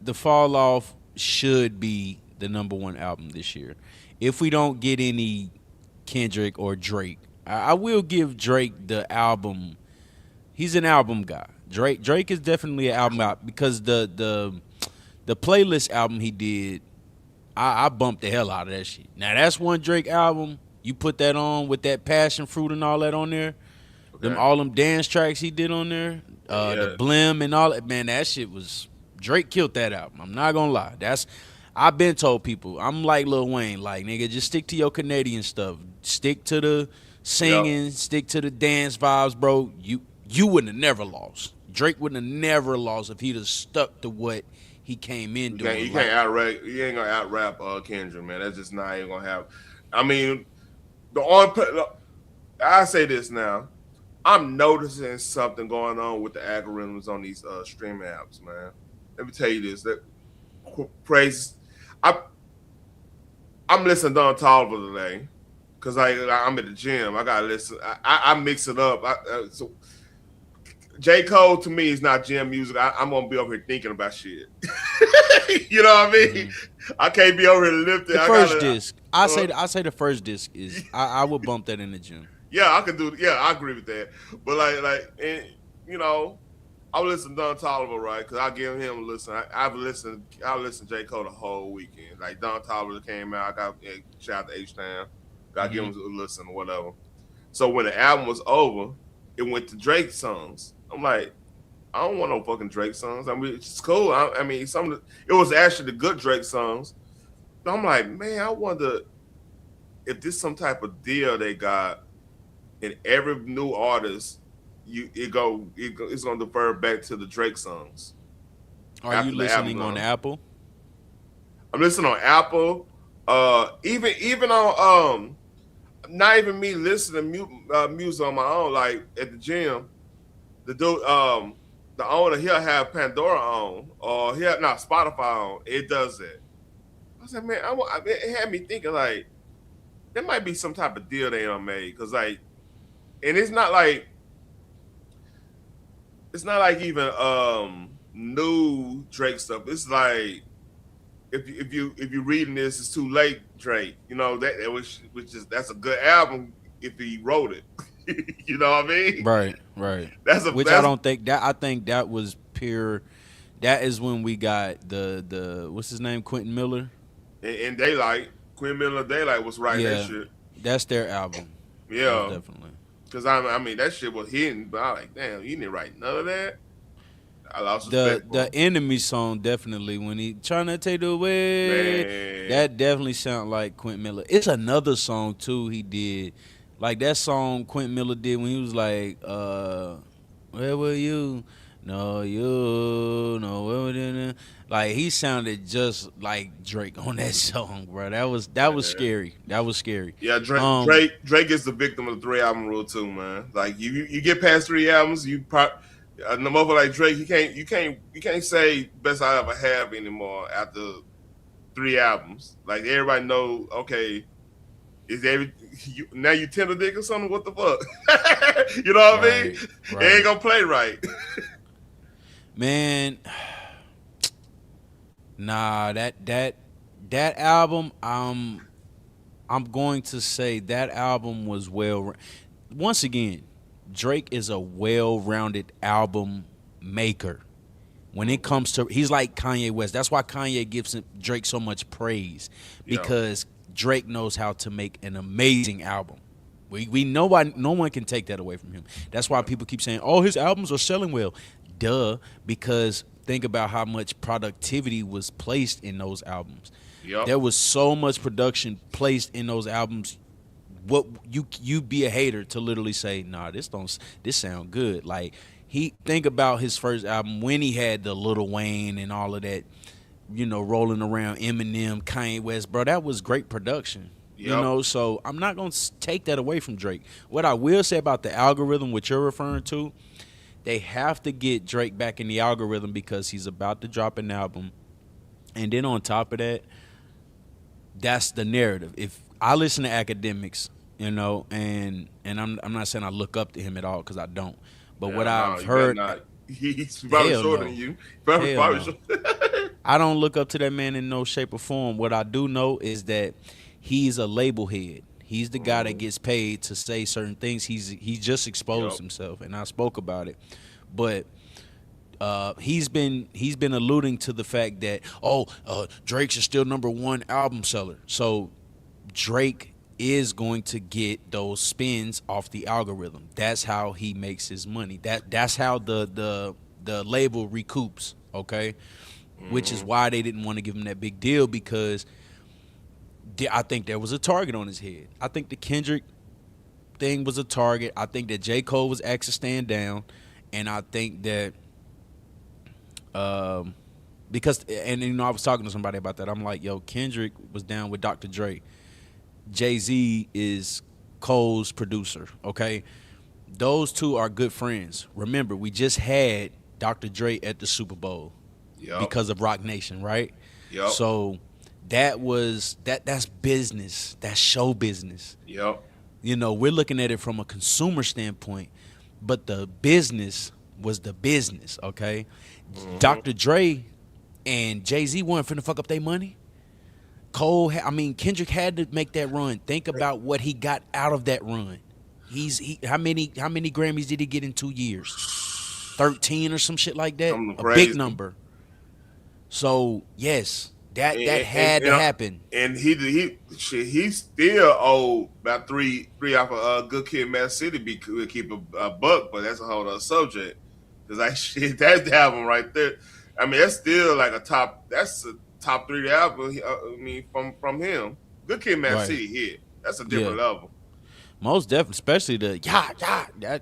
The Fall Off should be the #1 album this year. If we don't get any Kendrick or Drake, I will give Drake the album. He's an album guy. Drake is definitely an album guy because the playlist album he did, I bumped the hell out of that shit. Now that's one Drake album. You put that on with that passion fruit and all that on there. Okay. All them dance tracks he did on there, the Blim and all that. Man, that shit was Drake killed that album. I'm not gonna lie. I've been told people I'm like Lil Wayne, like nigga, just stick to your Canadian stuff. Stick to the singing, stick to the dance vibes, bro. You wouldn't have never lost. Drake wouldn't have never lost if he'd have stuck to what he came in doing. You can't out-rap. You ain't gonna out-rap Kendrick, man. That's just not ain't gonna happen. I mean, I say this now. I'm noticing something going on with the algorithms on these streaming apps, man. Let me tell you this. That praise. I'm listening to Don Toliver today because I'm at the gym. I gotta listen. I mix it up. So J. Cole to me is not gym music. I'm gonna be over here thinking about shit. You know what I mean? Mm-hmm. I can't be over here lifting. The first disc. I say the first disc is. I would bump that in the gym. Yeah, I could do. Yeah, I agree with that. But and you know, I would listen to Don Toliver, right? Because I give him a listen. I listened to J. Cole the whole weekend. Like Don Toliver came out, I got shout out to H-Town. Got give him a listen or whatever. So when the album was over, it went to Drake songs. I'm like, I don't want no fucking Drake songs. I mean, it's cool. I mean, it was actually the good Drake songs. But I'm like, man, I wonder if this some type of deal they got. And every new artist, it's gonna defer back to the Drake songs. Are you listening on Apple? I'm listening on Apple. Even on not even me listening to music on my own. Like at the gym, the dude, the owner, he'll have Pandora on, or he'll not Spotify on. It does it. I said, man, it had me thinking like there might be some type of deal they done made because like. And it's not like even new Drake stuff. It's like if you reading this, it's too late, Drake. You know that's a good album if he wrote it. You know what I mean? Right. I don't think that. I think that was pure. That is when we got the what's his name, Quentin Miller. And Daylight, Quentin Miller, Daylight was writing that shit. That's their album. Yeah, definitely. Because I mean that shit was hidden, but I was like, damn, you didn't write none of that. I lost respect. The Enemy song definitely when he trying to take it away. Man. That definitely sound like Quentin Miller. It's another song too he did, like that song Quentin Miller did when he was like, "Where were you? No, you no where were you?" Like he sounded just like Drake on that song, bro. That was scary. That was scary. Yeah, Drake is the victim of the 3-album rule too, man. Like you get past 3 albums, no motherfucker like Drake, you can't say best I ever have anymore after 3 albums. Like everybody know, okay, now you tender dick or something? What the fuck? You know what I mean? Right. It ain't gonna play right. Man. Nah, that album, I'm going to say that album was once again, Drake is a well-rounded album maker. When it comes to, he's like Kanye West. That's why Kanye gives Drake so much praise, because Drake knows how to make an amazing album. We know why no one can take that away from him. That's why people keep saying, "Oh, his albums are selling well." Duh, because think about how much productivity was placed in those albums. Yep. There was so much production placed in those albums. What you be a hater to literally say, "Nah, this sound good." Like think about his first album when he had the Lil Wayne and all of that. rolling around Eminem, Kanye West, bro. That was great production. Yep. So I'm not gonna take that away from Drake. What I will say about the algorithm, what you're referring to, they have to get Drake back in the algorithm because he's about to drop an album, and then on top of that, that's the narrative. If I listen to academics, and I'm not saying I look up to him at all because I don't, but what I've heard. He's probably shorter than you. Probably shorter. I don't look up to that man in no shape or form. What I do know is that he's a label head. He's the guy that gets paid to say certain things. He just exposed himself, and I spoke about it. But he's been alluding to the fact that Drake's is still #1 album seller. So Drake is going to get those spins off the algorithm. That's how he makes his money. That's how the label recoups, okay? Which is why they didn't want to give him that big deal, because I think there was a target on his head. I think the Kendrick thing was a target. I think that J. Cole was asked to stand down, and I think that because I was talking to somebody about that. I'm like, yo, Kendrick was down with Dr. Dre. Jay-Z is Cole's producer, okay? Those two are good friends. Remember, we just had Dr. Dre at the Super Bowl because of Rock Nation, right? Yep. So that's business. That's show business. Yep. We're looking at it from a consumer standpoint, but the business was the business, okay? Dr. Dre and Jay-Z weren't finna fuck up their money. Kendrick had to make that run. Think about what he got out of that run. How many Grammys did he get in 2 years? 13 or some shit like that. A big number. So yes, that had to happen. And he still owed about three off of Good Kid, Mad City. Could keep a buck, but that's a whole other subject. Because that album right there. I mean, that's still like a top. That's a top 3 album. From him. Good Kid, Mad City hit. That's a different level. Most definitely, especially the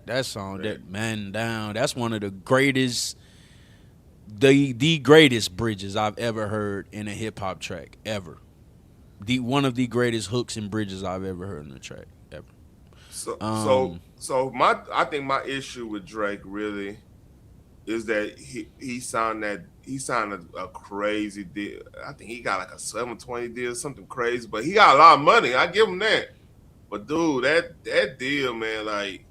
that song, that Man Down. That's one of the greatest, the greatest bridges I've ever heard in a hip hop track ever. One of the greatest hooks and bridges I've ever heard in a track ever. I think my issue with Drake really is that he signed a crazy deal. I think he got like a 720 deal, something crazy. But he got a lot of money. I give him that. But dude, that deal, man, like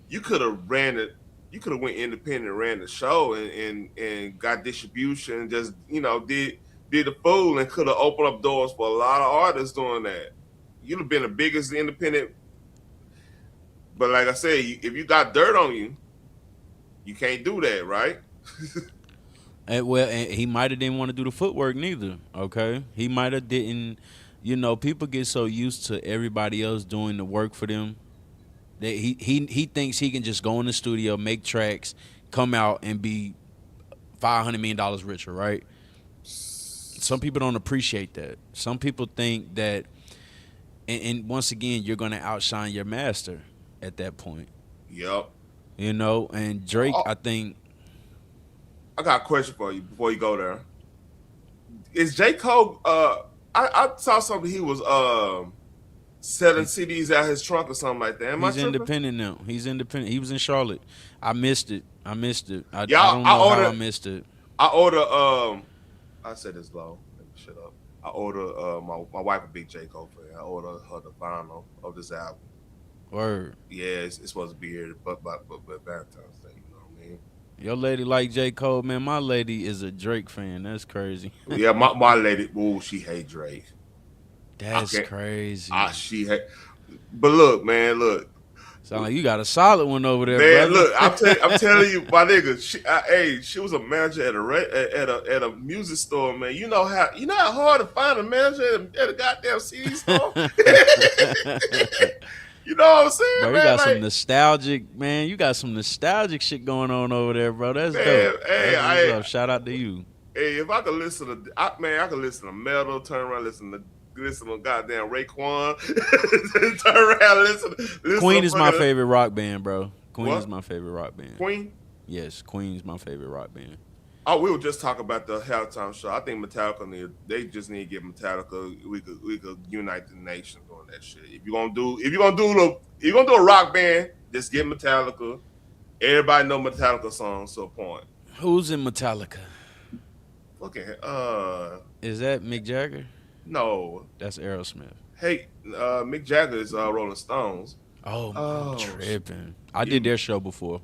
you could have ran it. You could have went independent, ran the show, and got distribution. Just did the fool, and could have opened up doors for a lot of artists doing that. You'd have been the biggest independent. But like I said, if you got dirt on you, you can't do that, right? And he might have didn't want to do the footwork neither. Okay, he might have didn't. People get so used to everybody else doing the work for them that he thinks he can just go in the studio, make tracks, come out, and be $500 million richer, right? Some people don't appreciate that. Some people think that, and once again, you're going to outshine your master at that point. Yep. And Drake, I think. I got a question for you before you go there. Is J. Cole, I saw something he was selling CDs out his trunk or something like that. He's independent now. He's independent. He was in Charlotte. I missed it. I don't know how I missed it. I ordered, I said this low. Shut up. I ordered, my wife a big J. Cole fan. I ordered her the vinyl of this album. Word. Yeah, it's supposed to be here, but Valentine's Day, you know what I mean? Your lady like J. Cole, man. My lady is a Drake fan. That's crazy. Yeah, my lady, she hate Drake. That's crazy. But look, man, sound like you got a solid one over there, man. Brother. Look, I'm telling you, my nigga. She was a manager at a music store, man. You know how hard to find a manager at a goddamn CD store. You know what I'm saying, bro? You man? Got some nostalgic, man. You got some nostalgic shit going on over there, bro. That's dope. Hey, shout out to you. Hey, if I could listen to, I could listen to metal. Turn around, listen to goddamn Raekwon. Turn around, listen. Queen is my favorite rock band, bro. Queen is my favorite rock band. Queen? Yes, Queen's my favorite rock band. Oh, we were just talking about the halftime show. I think Metallica they just need to get Metallica. We could unite the nation doing that shit. If you're gonna do a rock band, just get Metallica. Everybody know Metallica songs to a point. Who's in Metallica? Okay, is that Mick Jagger? No, that's Aerosmith. Hey, Mick Jagger is Rolling Stones. Oh, I'm tripping. I did their show before.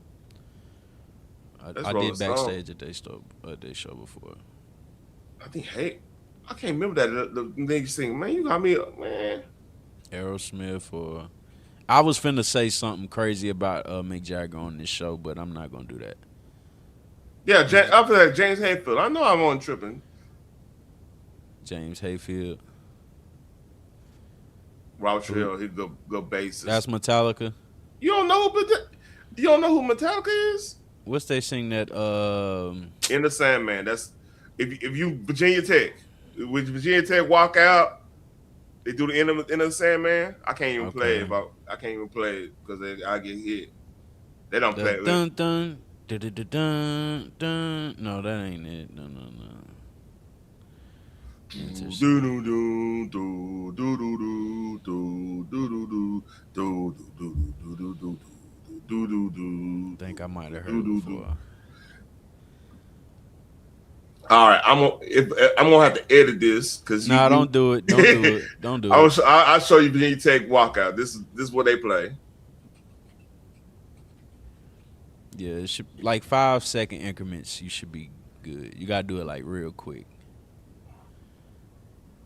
I did backstage at their show before. I think, I can't remember that. The nigga sing, man, you got me, man. Aerosmith or... I was finna say something crazy about Mick Jagger on this show, but I'm not gonna do that. Yeah, after that, James Hetfield. I know I'm on tripping. James Hetfield. Robert Trujillo, he's good bassist. That's Metallica. You don't know who Metallica is? What's they sing that? In the Sandman. That's if you Virginia Tech. When Virginia Tech walk out, they do the in the Sandman. I can't even play it. I can't even play it because I get hit. They don't play it. Dun dun dun dun dun dun. No, that ain't it. No. Think I might have heard it before. All right, I'm gonna have to edit this because don't do it. Don't do it. I'll show you Virginia Tech walkout. This is what they play. Yeah, it should like 5-second increments. You should be good. You gotta do it like real quick.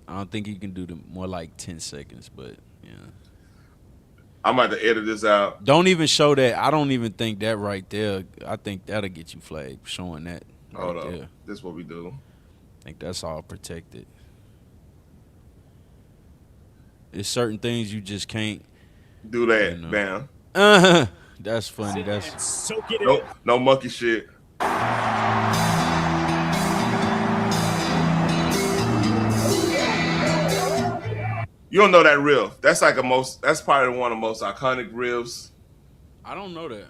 I don't think you can do more like 10 seconds, but yeah. I'm about to edit this out. Don't even show that. I don't even think that right there. I think that'll get you flagged showing that. Hold on. This is what we do. I think that's all protected. There's certain things you just can't do that, man. That's funny. That's no monkey shit. You don't know that riff. That's like that's probably one of the most iconic riffs. I don't know that.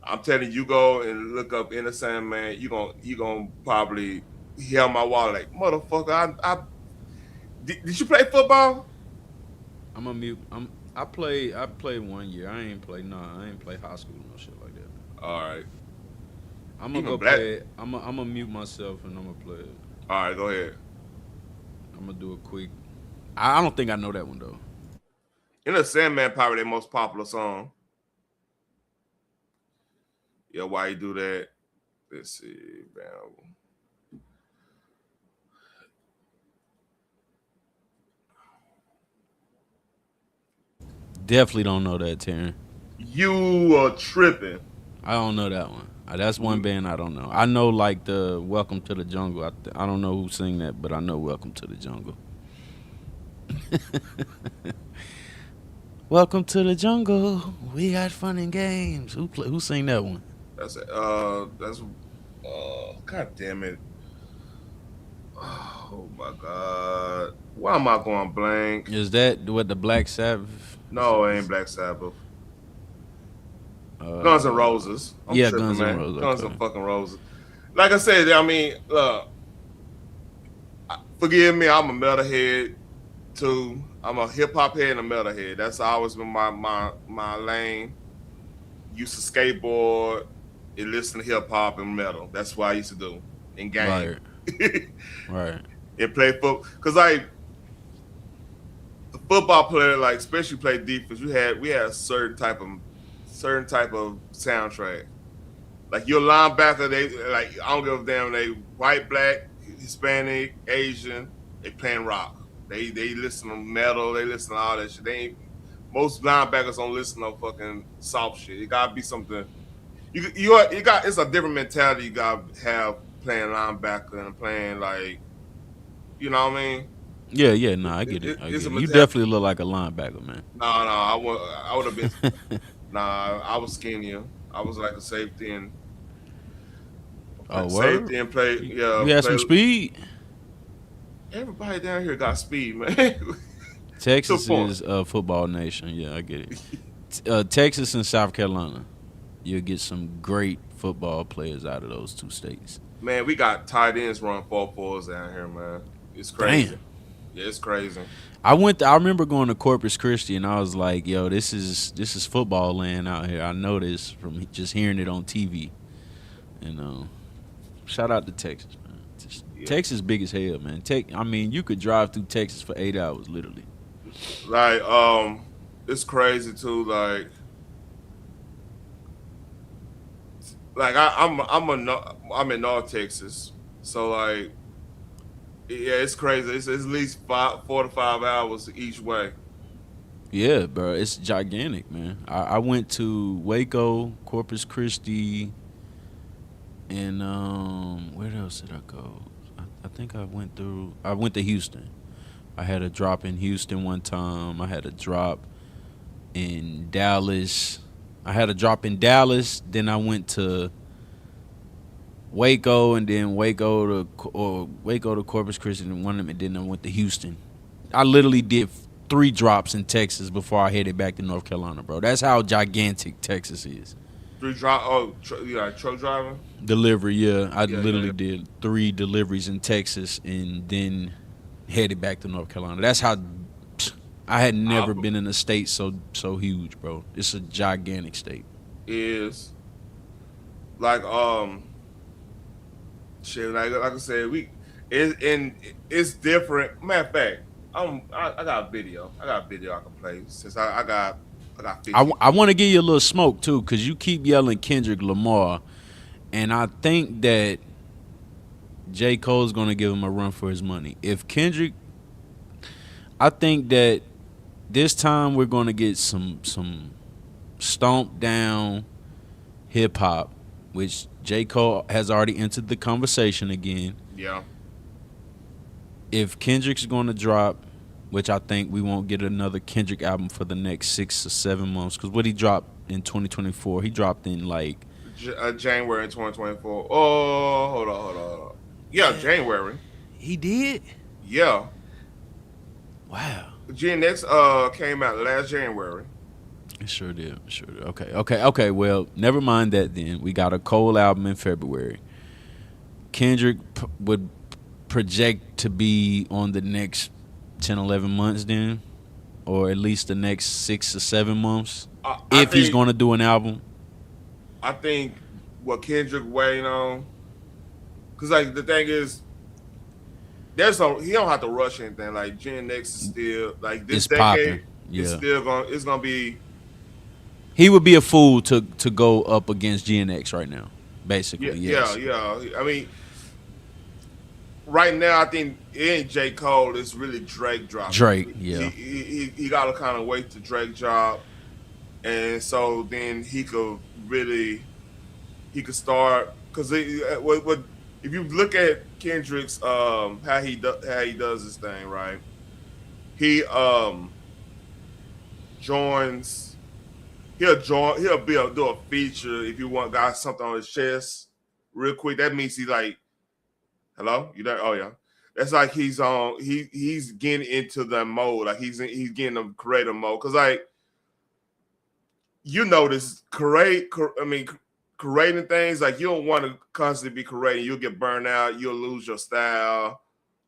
I'm telling you, go and look up In the Sandman. You gonna probably hear my wallet like, motherfucker. Did you play football? I'm a mute. I played 1 year. I ain't play high school, no shit like that. All right. I'm gonna play it. I'm gonna mute myself and I'm gonna play it. All right, go ahead. I'm gonna do a quick. I don't think I know that one though. In the Sandman, probably their most popular song. Yeah, why you do that? Let's see, man. Definitely don't know that, Taryn. You are tripping. I don't know that one. That's one band I don't know. I know like the Welcome to the Jungle. I don't know who sing that, but I know Welcome to the Jungle. Welcome to the jungle. We got fun and games. Who sang that one? That's God damn it. Oh my God. Why am I going blank? Is that what the Black Sabbath? No, it ain't Black Sabbath. Guns N' Roses. Yeah, Guns N' Roses. Guns N' fucking Roses. Like I said, I mean, forgive me, I'm a metalhead too. I'm a hip hop head and a metalhead. That's always been my lane. Used to skateboard and listen to hip hop and metal. That's what I used to do in game. Right. And play football. Cause like the football player, like especially play defense, we had a certain type of soundtrack. Like your linebacker, they like I don't give a damn. They white, black, Hispanic, Asian. They playing rock. They listen to metal. They listen to all that shit. Most linebackers don't listen to fucking soft shit. It gotta be something. It's a different mentality you gotta have playing linebacker and playing like, you know what I mean? Yeah, no, I get it. You definitely look like a linebacker, man. No, I would have been. Nah, I was skinnier. I was like a safety and safety and play. Yeah, you had some speed. Everybody down here got speed, man. Texas is a football nation. Yeah, I get it. Texas and South Carolina. you'll get some great football players out of those two states. Man, we got tight ends run 4.4s down here, man. It's crazy. Damn. Yeah, it's crazy. I remember going to Corpus Christi, and I was like, "Yo, this is football land out here." I know this from just hearing it on TV. And shout out to Texas, man. Texas big as hell, man. I mean, you could drive through Texas for 8 hours, literally. Like, it's crazy too. Like I'm in North Texas, so like, yeah, it's crazy. It's at least 4 to 5 hours each way. Yeah, bro, it's gigantic, man. I went to Waco, Corpus Christi, and where else did I go? I think I went to Houston. I had a drop in Houston one time. I had a drop in Dallas. Then I went to Waco, and then Waco to Corpus Christi, and then I went to Houston. I literally did 3 drops in Texas before I headed back to North Carolina, bro. That's how gigantic Texas is. 3 drop. Oh, truck driving. Delivery, yeah. I literally did 3 deliveries in Texas, and then headed back to North Carolina. That's how. I had never been in a state so huge, bro. It's a gigantic state. Is like shit. Like I said, it's different. Matter of fact, I got a video. I can play since I got 50. I want to give you a little smoke too, because you keep yelling Kendrick Lamar, and I think that J. Cole's gonna give him a run for his money. If Kendrick, I think that this time we're gonna get some stomped down hip hop, which J. Cole has already entered the conversation again. Yeah. If Kendrick's gonna drop, which I think we won't get another Kendrick album for the next 6 or 7 months, because what he dropped in 2024, he dropped in like January 2024. Oh, hold on. Yeah, January. He did? Yeah. Wow. GNX came out last January. It sure did. Okay. Well, never mind that then. We got a Cole album in February. Kendrick would project to be on the next 10, 11 months then, or at least the next 6 or 7 months, if he's going to do an album. I think what Kendrick waiting on, because like the thing is, he don't have to rush anything. Like Gen X is still like this decade. Yeah. It's gonna be. He would be a fool to go up against GNX right now, basically. Yeah, yes. yeah. I mean, right now I think it ain't J. Cole. It's really Drake dropping. Drake, yeah. He got to kind of wait to Drake drop, and so then he could start, because if you look at Kendrick's how he does this thing, right? He joins. He'll do a feature if you got something on his chest real quick. That means he's like, hello, you there? Oh yeah. That's like he's getting into the mode, like he's getting the creative mode, because like this creating things, like you don't want to constantly be creating. You'll get burned out. You'll lose your style,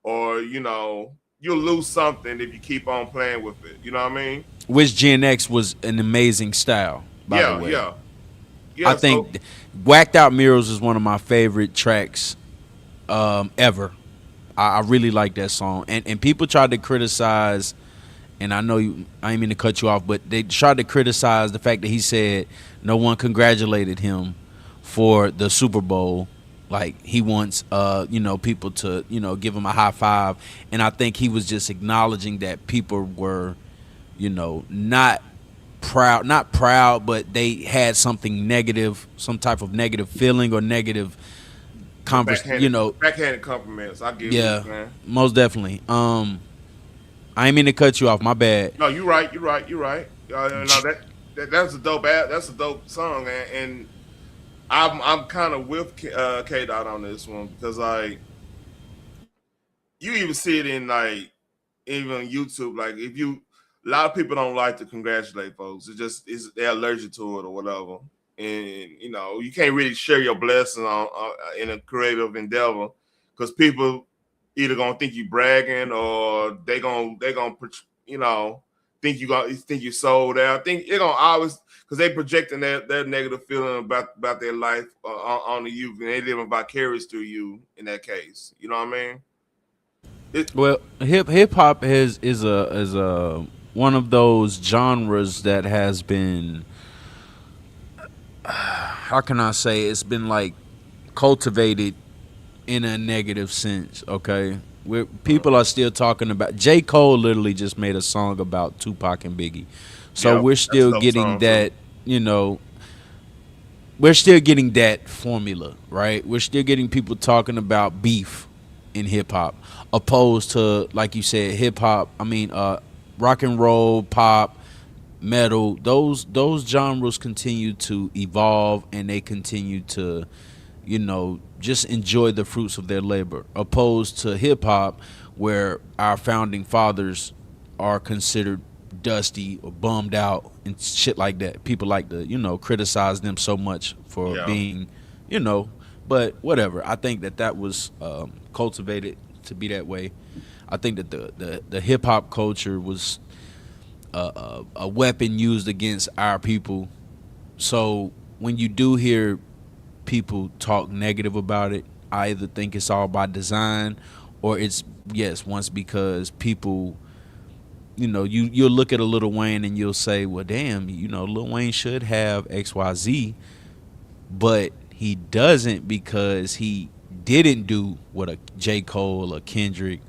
or you'll lose something if you keep on playing with it. You know what I mean? Which Gen X was an amazing style, by the way. Yeah. I think Whacked Out Murals is one of my favorite tracks ever. I really like that song. And people tried to criticize, and I know I didn't mean to cut you off, but they tried to criticize the fact that he said no one congratulated him for the Super Bowl. Like he wants people to give him a high five. And I think he was just acknowledging that people were not proud, but they had something negative, some type of negative feeling or negative backhanded compliments. I give you, man. Most definitely. I ain't mean to cut you off. My bad. No, you're right. That's a dope song, and I'm kind of with K Dot on this one, because like you even see it in like even YouTube. Like a lot of people don't like to congratulate folks. They're allergic to it or whatever. and you can't really share your blessings on in a creative endeavor because people either gonna think you bragging or they gonna think you sold out. Think they're gonna always because they projecting that negative feeling about their life on the youth, and they living vicarious through you in that case. You know what I mean? Well, hip hop is a one of those genres that has been, how can I say, it's been like cultivated in a negative sense. Okay, where people are still talking about. J. Cole literally just made a song about Tupac and Biggie, so we're still getting that. We're still getting that formula, right? We're still getting people talking about beef in hip hop, opposed to, like you said, hip hop. I mean, rock and roll, pop, metal. Those genres continue to evolve, and they continue to, just enjoy the fruits of their labor, opposed to hip hop, where our founding fathers are considered dusty or bummed out and shit like that. People like to, criticize them so much for being, but whatever. I think that was cultivated to be that way. I think that the hip hop culture was a weapon used against our people. So when you do hear people talk negative about it, I either think it's all by design or it's once because people, you'll look at a Lil Wayne and you'll say, well, damn, Lil Wayne should have XYZ, but he doesn't because he didn't do what a J. Cole, a Kendrick,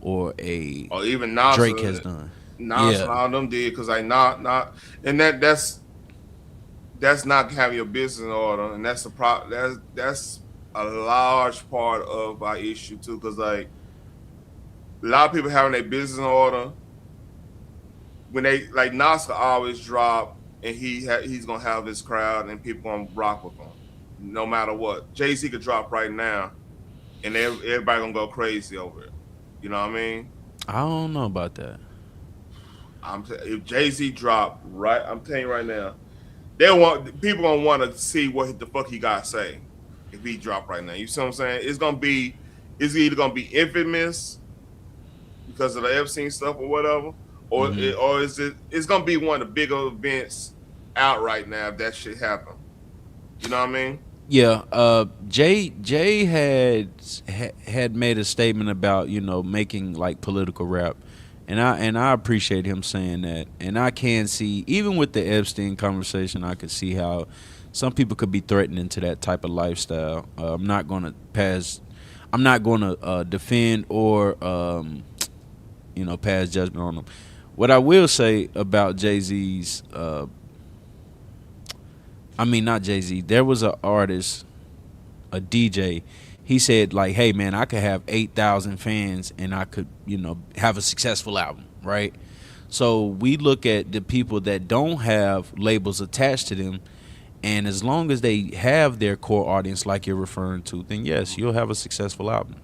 or even Nas, Drake has done. Nas and all them did because not, and that's not having your business in order, and that's that's a large part of our issue too. Because like a lot of people having their business in order, when they like Nas will always drop, and he's gonna have his crowd, and people gonna rock with him, no matter what. Jay-Z could drop right now, and everybody gonna go crazy over it. You know what I mean? I don't know about that. If Jay-Z drop right, I'm telling you right now, people gonna want to see what the fuck he got to say if he drop right now. You see what I'm saying? It's either gonna be infamous because of the Epstein stuff or whatever, or it's gonna be one of the bigger events out right now if that shit happen. You know what I mean? Yeah, Jay had made a statement about making like political rap, and I appreciate him saying that. And I can see, even with the Epstein conversation, I could see how some people could be threatened into that type of lifestyle. I'm not going to defend or pass judgment on them. What I will say about Jay-Z's, not Jay-Z. There was an artist, a DJ. He said, like, hey, man, I could have 8,000 fans and I could, have a successful album, right? So we look at the people that don't have labels attached to them, and as long as they have their core audience like you're referring to, then yes, you'll have a successful album.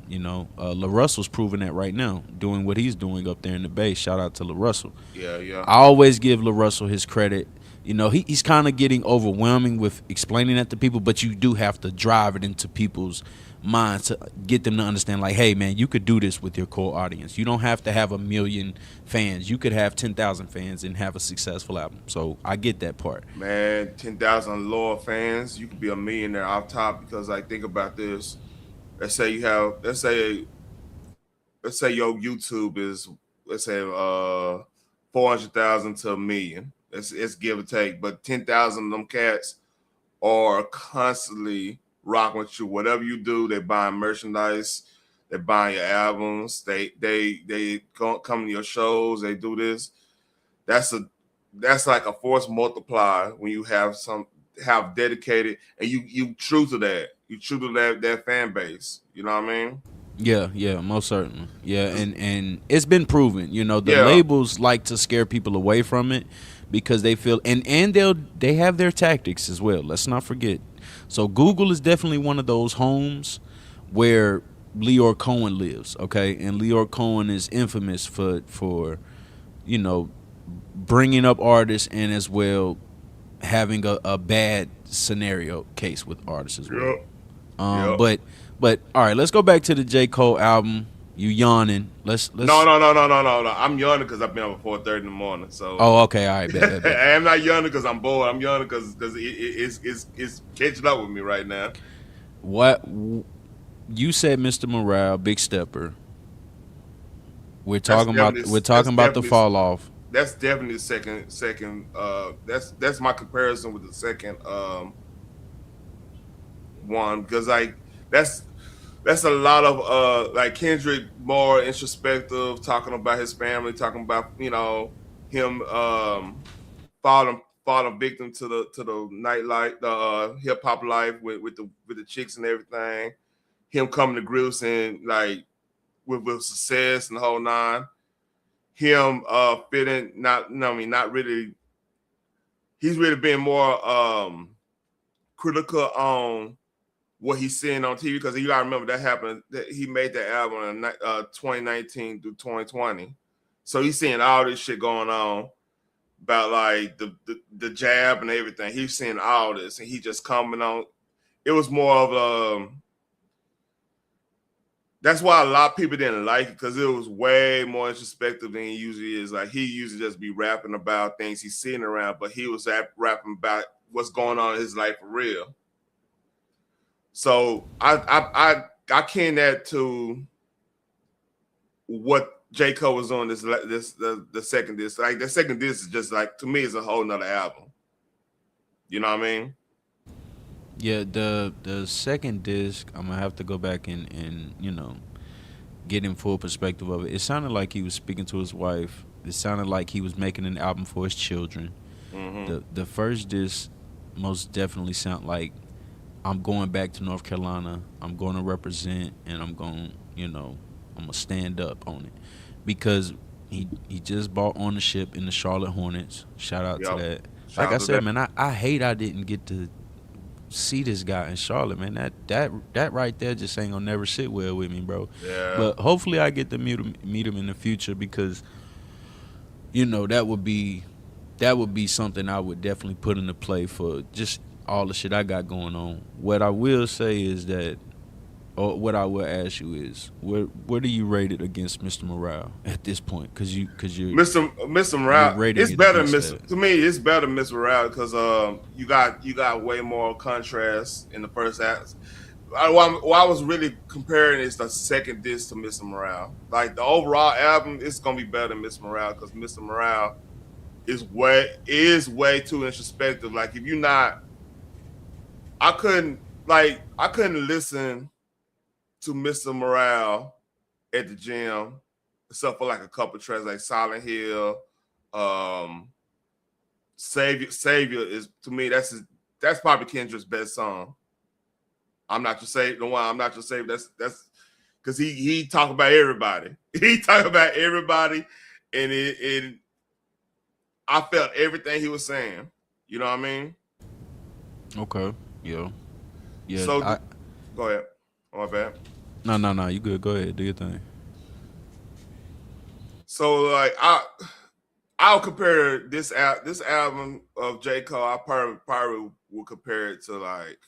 La Russell's proving that right now, doing what he's doing up there in the Bay. Shout out to La Russell. Yeah. I always give La Russell his credit. He's kind of getting overwhelming with explaining that to people, but you do have to drive it into people's minds to get them to understand, like, hey, man, you could do this with your core audience. You don't have to have 1 million fans. You could have 10,000 fans and have a successful album. So I get that part. Man, 10,000 loyal fans, you could be a millionaire off top because, like, think about this. Let's say your YouTube is, let's say, 400,000 to 1 million. It's give or take, but 10,000 of them cats are constantly rocking with you. Whatever you do, they buying merchandise, they buying your albums, they come to your shows, they do this. That's like a force multiplier when you have dedicated and you true to that. You true to that fan base. You know what I mean? Yeah, most certainly. Yeah, and it's been proven. The labels like to scare people away from it because they feel and they have their tactics as well. Let's not forget. So Google is definitely one of those homes where Leor Cohen lives, okay? And Leor Cohen is infamous for bringing up artists and as well having a bad scenario case with artists as well. Yep. But all right, let's go back to the J. Cole album. You yawning? Let's. No. I'm yawning because I've been up at 4:30 in the morning. So. Oh, okay. All right. Bet. I'm not yawning because I'm bored. I'm yawning because it's catching up with me right now. What you said, Mr. Morale, Big Stepper. We're talking about the fall off. That's definitely the second. That's my comparison with the second one, because like that's a lot of like Kendrick more introspective, talking about his family, talking about him falling victim to the nightlife, the hip hop life with the chicks and everything. Him coming to grips and like with success and the whole nine. Him fitting not really. He's really been more critical on what he's seeing on TV, because you gotta remember that happened. That he made that album in 2019 through 2020, so he's seeing all this shit going on about like the jab and everything. He's seeing all this, and he just coming on. It was more of that's why a lot of people didn't like it, because it was way more introspective than he usually is. Like he usually just be rapping about things he's seeing around, but he was rapping about what's going on in his life for real. So I kin that to what J. Cole was on the second disc. Like the second disc is just like, to me, it's a whole nother album. You know what I mean? Yeah, the second disc, I'm gonna have to go back and get in full perspective of it. It sounded like he was speaking to his wife. It sounded like he was making an album for his children. Mm-hmm. The first disc most definitely sound like, I'm going back to North Carolina. I'm going to represent, and I'm going, I'm gonna stand up on it, because he just bought ownership in the Charlotte Hornets. Shout out to that. Like I said, man, I hate I didn't get to see this guy in Charlotte, man. That right there just ain't gonna never sit well with me, bro. Yeah. But hopefully I get to meet him in the future, because that would be something I would definitely put into play for just all the shit I got going on. What I will say is that, or what I will ask you is, where do you rate it against Mr. Morale at this point? Because you're Mr. Morale, it's better to me. It's better than Mr. Morale, because you got way more contrast in the first act. What I was really comparing is the second disc to Mr. Morale. Like the overall album, it's gonna be better than Mr. Morale, because Mr. Morale is way too introspective. Like if you're not, I couldn't listen to Mr. Morale at the gym, except for like a couple of tracks like Silent Hill, Savior is, to me, that's probably Kendrick's best song. I'm not your savior. I'm not your savior. That's because he talk about everybody. He talk about everybody, and I felt everything he was saying. You know what I mean? Okay. Yeah. So go ahead. Oh, my bad. No. You good? Go ahead. Do your thing. So like I'll compare this album of J. Cole. I probably will compare it to like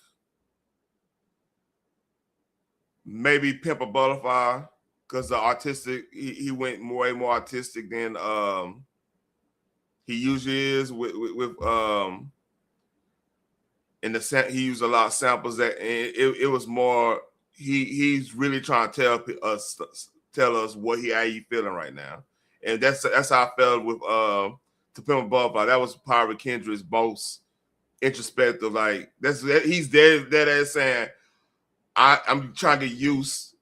maybe Pimp a Butterfly, because the artistic he went way more artistic than he usually is with in the he used a lot of samples that it was more he's really trying to tell us how you feeling right now, and that's how I felt with To Pimp a Butterfly. That was probably Kendrick's most introspective. Like he's dead ass saying, I'm trying to get used.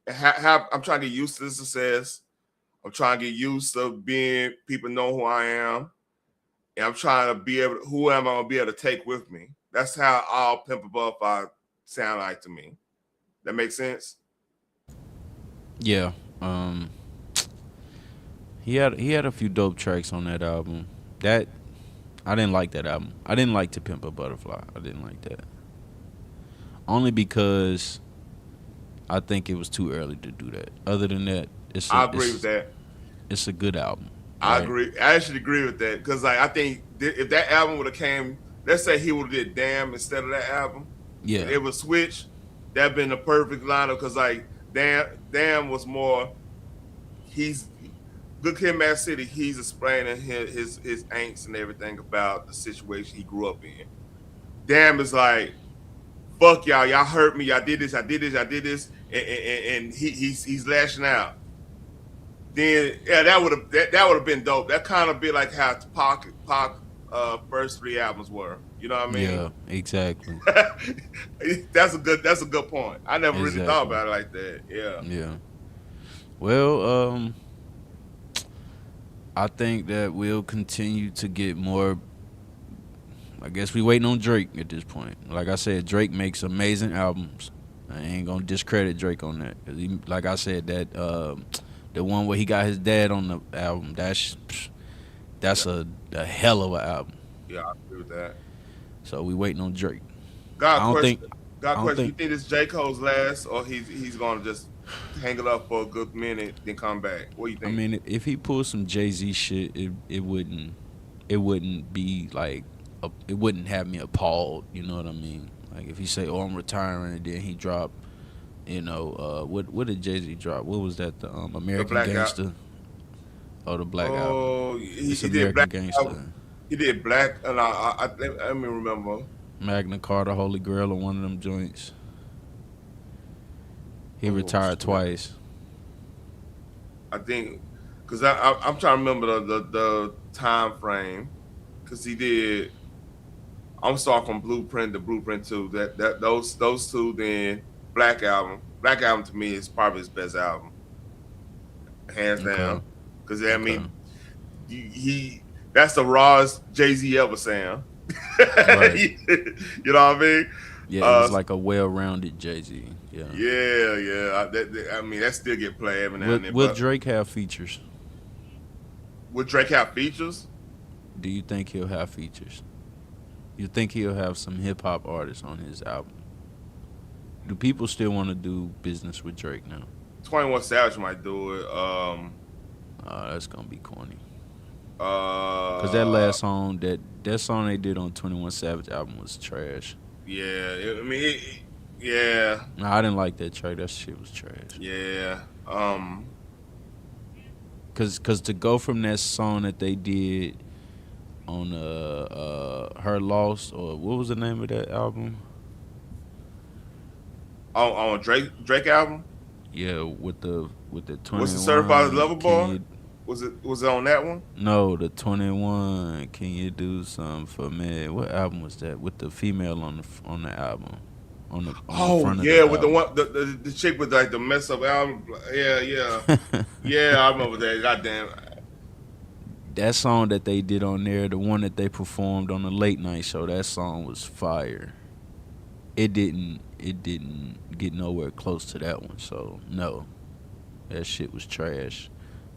I'm trying to get used to the success. I'm trying to get used to being people know who I am, and I'm trying to be able. Who am I gonna be able to take with me? That's how all Pimp a Butterfly sound like to me. That makes sense. Yeah. He had a few dope tracks on that album. That I didn't like that album. I didn't like To Pimp a Butterfly. I didn't like that. Only because I think it was too early to do that. Other than that, I agree with that. It's a good album. Right? I agree. I actually agree with that, because like I think if that album would have came, let's say he would have did Damn instead of that album. Yeah. It was switch. That'd been the perfect lineup because like Damn was more. He's Good Kid, Mad City. He's explaining his angst and everything about the situation he grew up in. Damn is like, fuck y'all. Y'all hurt me. Y'all did this. I did this. And he's lashing out. Then that would have been dope. That kind of be like how Pac first 3 albums were. You know what I mean? Yeah, exactly. That's a good point. I never really thought about it like that. Yeah. Yeah. Well, I think that we'll continue to get more. I guess we waiting on Drake at this point. Like I said, Drake makes amazing albums. I ain't gonna discredit Drake on that. 'Cause he, like I said, that the one where he got his dad on the album, that's a hell of an album. Yeah, I agree with that. So we waiting on Drake. You think it's J. Cole's last, or he's gonna just hang it up for a good minute, then come back? What do you think? I mean, if he pulls some Jay-Z shit, it wouldn't be like it wouldn't have me appalled. You know what I mean? Like if he say, "Oh, I'm retiring," and then he drop, what did Jay-Z drop? What was that? The American Gangster. Oh, the Black album. Oh, he did Black Gangster. album. He did Black, and I remember Magna Carta, Holy Grail, or one of them joints. He retired twice. I think, because I'm trying to remember the time frame, because he did. I'm starting from Blueprint to Blueprint 2. Those two, then Black album. Black album to me is probably his best album, hands down. Because I mean, he that's the rawest Jay-Z ever sound. Right. You know what I mean? Yeah, it's like a well-rounded Jay-Z. Yeah. Yeah. I mean, that still get played every now and then. Will Drake have features? Would Drake have features? Do you think he'll have features? You think he'll have some hip-hop artists on his album? Do people still want to do business with Drake now? 21 Savage might do it. That's gonna be corny. Cause that last song, that song they did on 21 Savage album was trash. Yeah, I mean, yeah. No, I didn't like that track. That shit was trash. Yeah. Cause to go from that song that they did on Her Loss, or what was the name of that album? On Drake album? Yeah, with the 21. Was it Certified Lover Boy? Was it on that one? No, the 21. Can you do something for me? What album was that? With the female on the album, on the front of the with album. the chick with like the mess up album. Yeah, yeah, I remember that. Goddamn. That song that they did on there, the one that they performed on the late night show, that song was fire. It didn't get nowhere close to that one. So no, that shit was trash.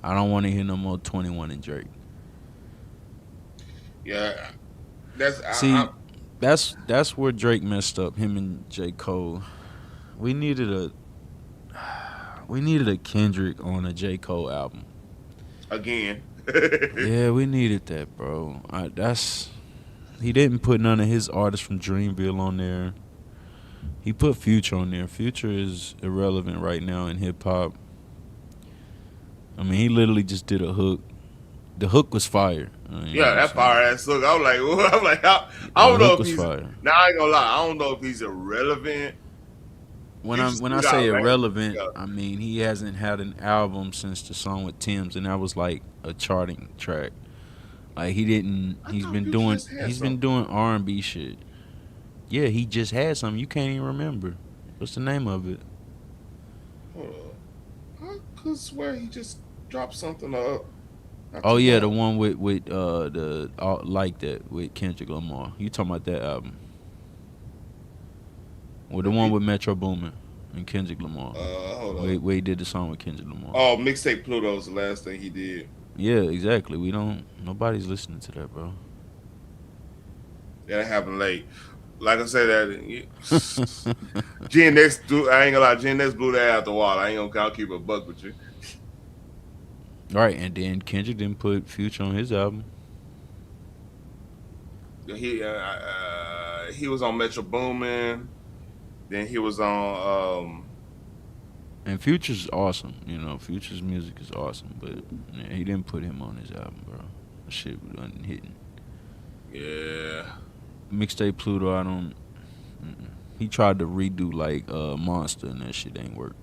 I don't want to hear no more 21 and Drake. Yeah, that's where Drake messed up. Him and J. Cole. We needed a Kendrick on a J. Cole album. Again. Yeah, we needed that, bro. He didn't put none of his artists from Dreamville on there. He put Future on there. Future is irrelevant right now in hip hop. I mean, he literally just did a hook. The hook was fire. That fire ass hook. I don't know if he's fire. Now I ain't gonna lie. I don't know if he's irrelevant. When I say irrelevant, I mean he hasn't had an album since the song with Tim's, and that was like a charting track. Like he's been doing R&B shit. Yeah, he just had something. You can't even remember. What's the name of it? I could swear he just dropped something up. Oh yeah, the one with the like that with Kendrick Lamar. You talking about that album? Or the one with Metro Boomin and Kendrick Lamar. Hold on. Where he did the song with Kendrick Lamar. Oh, Mixtape Pluto's the last thing he did. Yeah, exactly. Nobody's listening to that, bro. Yeah, that happened late. Like I said, that GNX, I ain't gonna lie, GNX blew that out the water. I'll keep a buck with you. Right, and then Kendrick didn't put Future on his album. He was on Metro Boomin. Then he was on. And Future's awesome. You know, Future's music is awesome, but yeah, he didn't put him on his album, bro. The shit wasn't hitting. Yeah. Mixtape Pluto, I don't. He tried to redo like Monster, and that shit ain't work.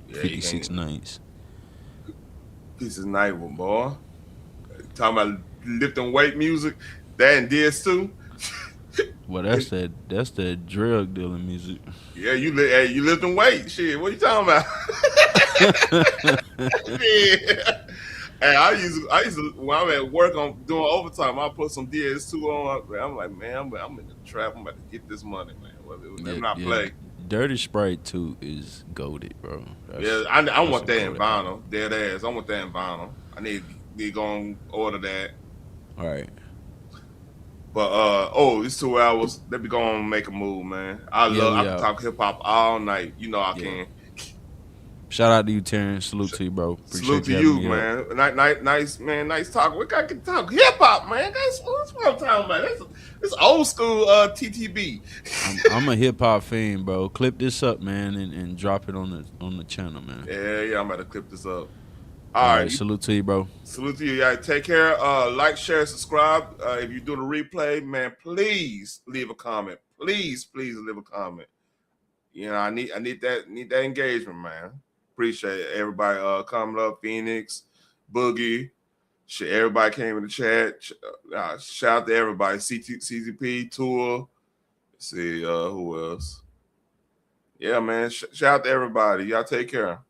Yeah, 56 Nights. 56 Nights, boy. Talking about lifting weight music, that and DS2. Well, that's that drug dealing music. Yeah, you lifting weight, shit. What you talking about? Yeah. Hey, I used to when I'm at work on doing overtime, I put some DS2 on. I'm like, man, I'm in the trap. I'm about to get this money, man. Let me not play. Dirty Sprite 2 is goated, bro. I want that in vinyl. Dead ass. I want that in vinyl. I need to go and order that. All right. But it's 2 hours. Let me go on and make a move, man. I can talk hip hop all night. You know I can. Shout out to you, Terrence. Salute to you, bro. Appreciate Salute to you, man. Nice, man. Nice talk. We got to talk hip hop, man. That's what I'm talking about. That's old school TTB. I'm a hip hop fan, bro. Clip this up, man, and drop it on the channel, man. Yeah. I'm about to clip this up. All right. Salute to you, bro. Salute to you. Yeah, take care. Like, share, subscribe. If you do the replay, man, please leave a comment. Please leave a comment. You know, I need that engagement, man. Appreciate everybody coming up. Phoenix, Boogie, shit. Everybody came in the chat. Shout out to everybody. CCP, Tour. Let's see who else. Yeah, man. Shout out to everybody. Y'all take care.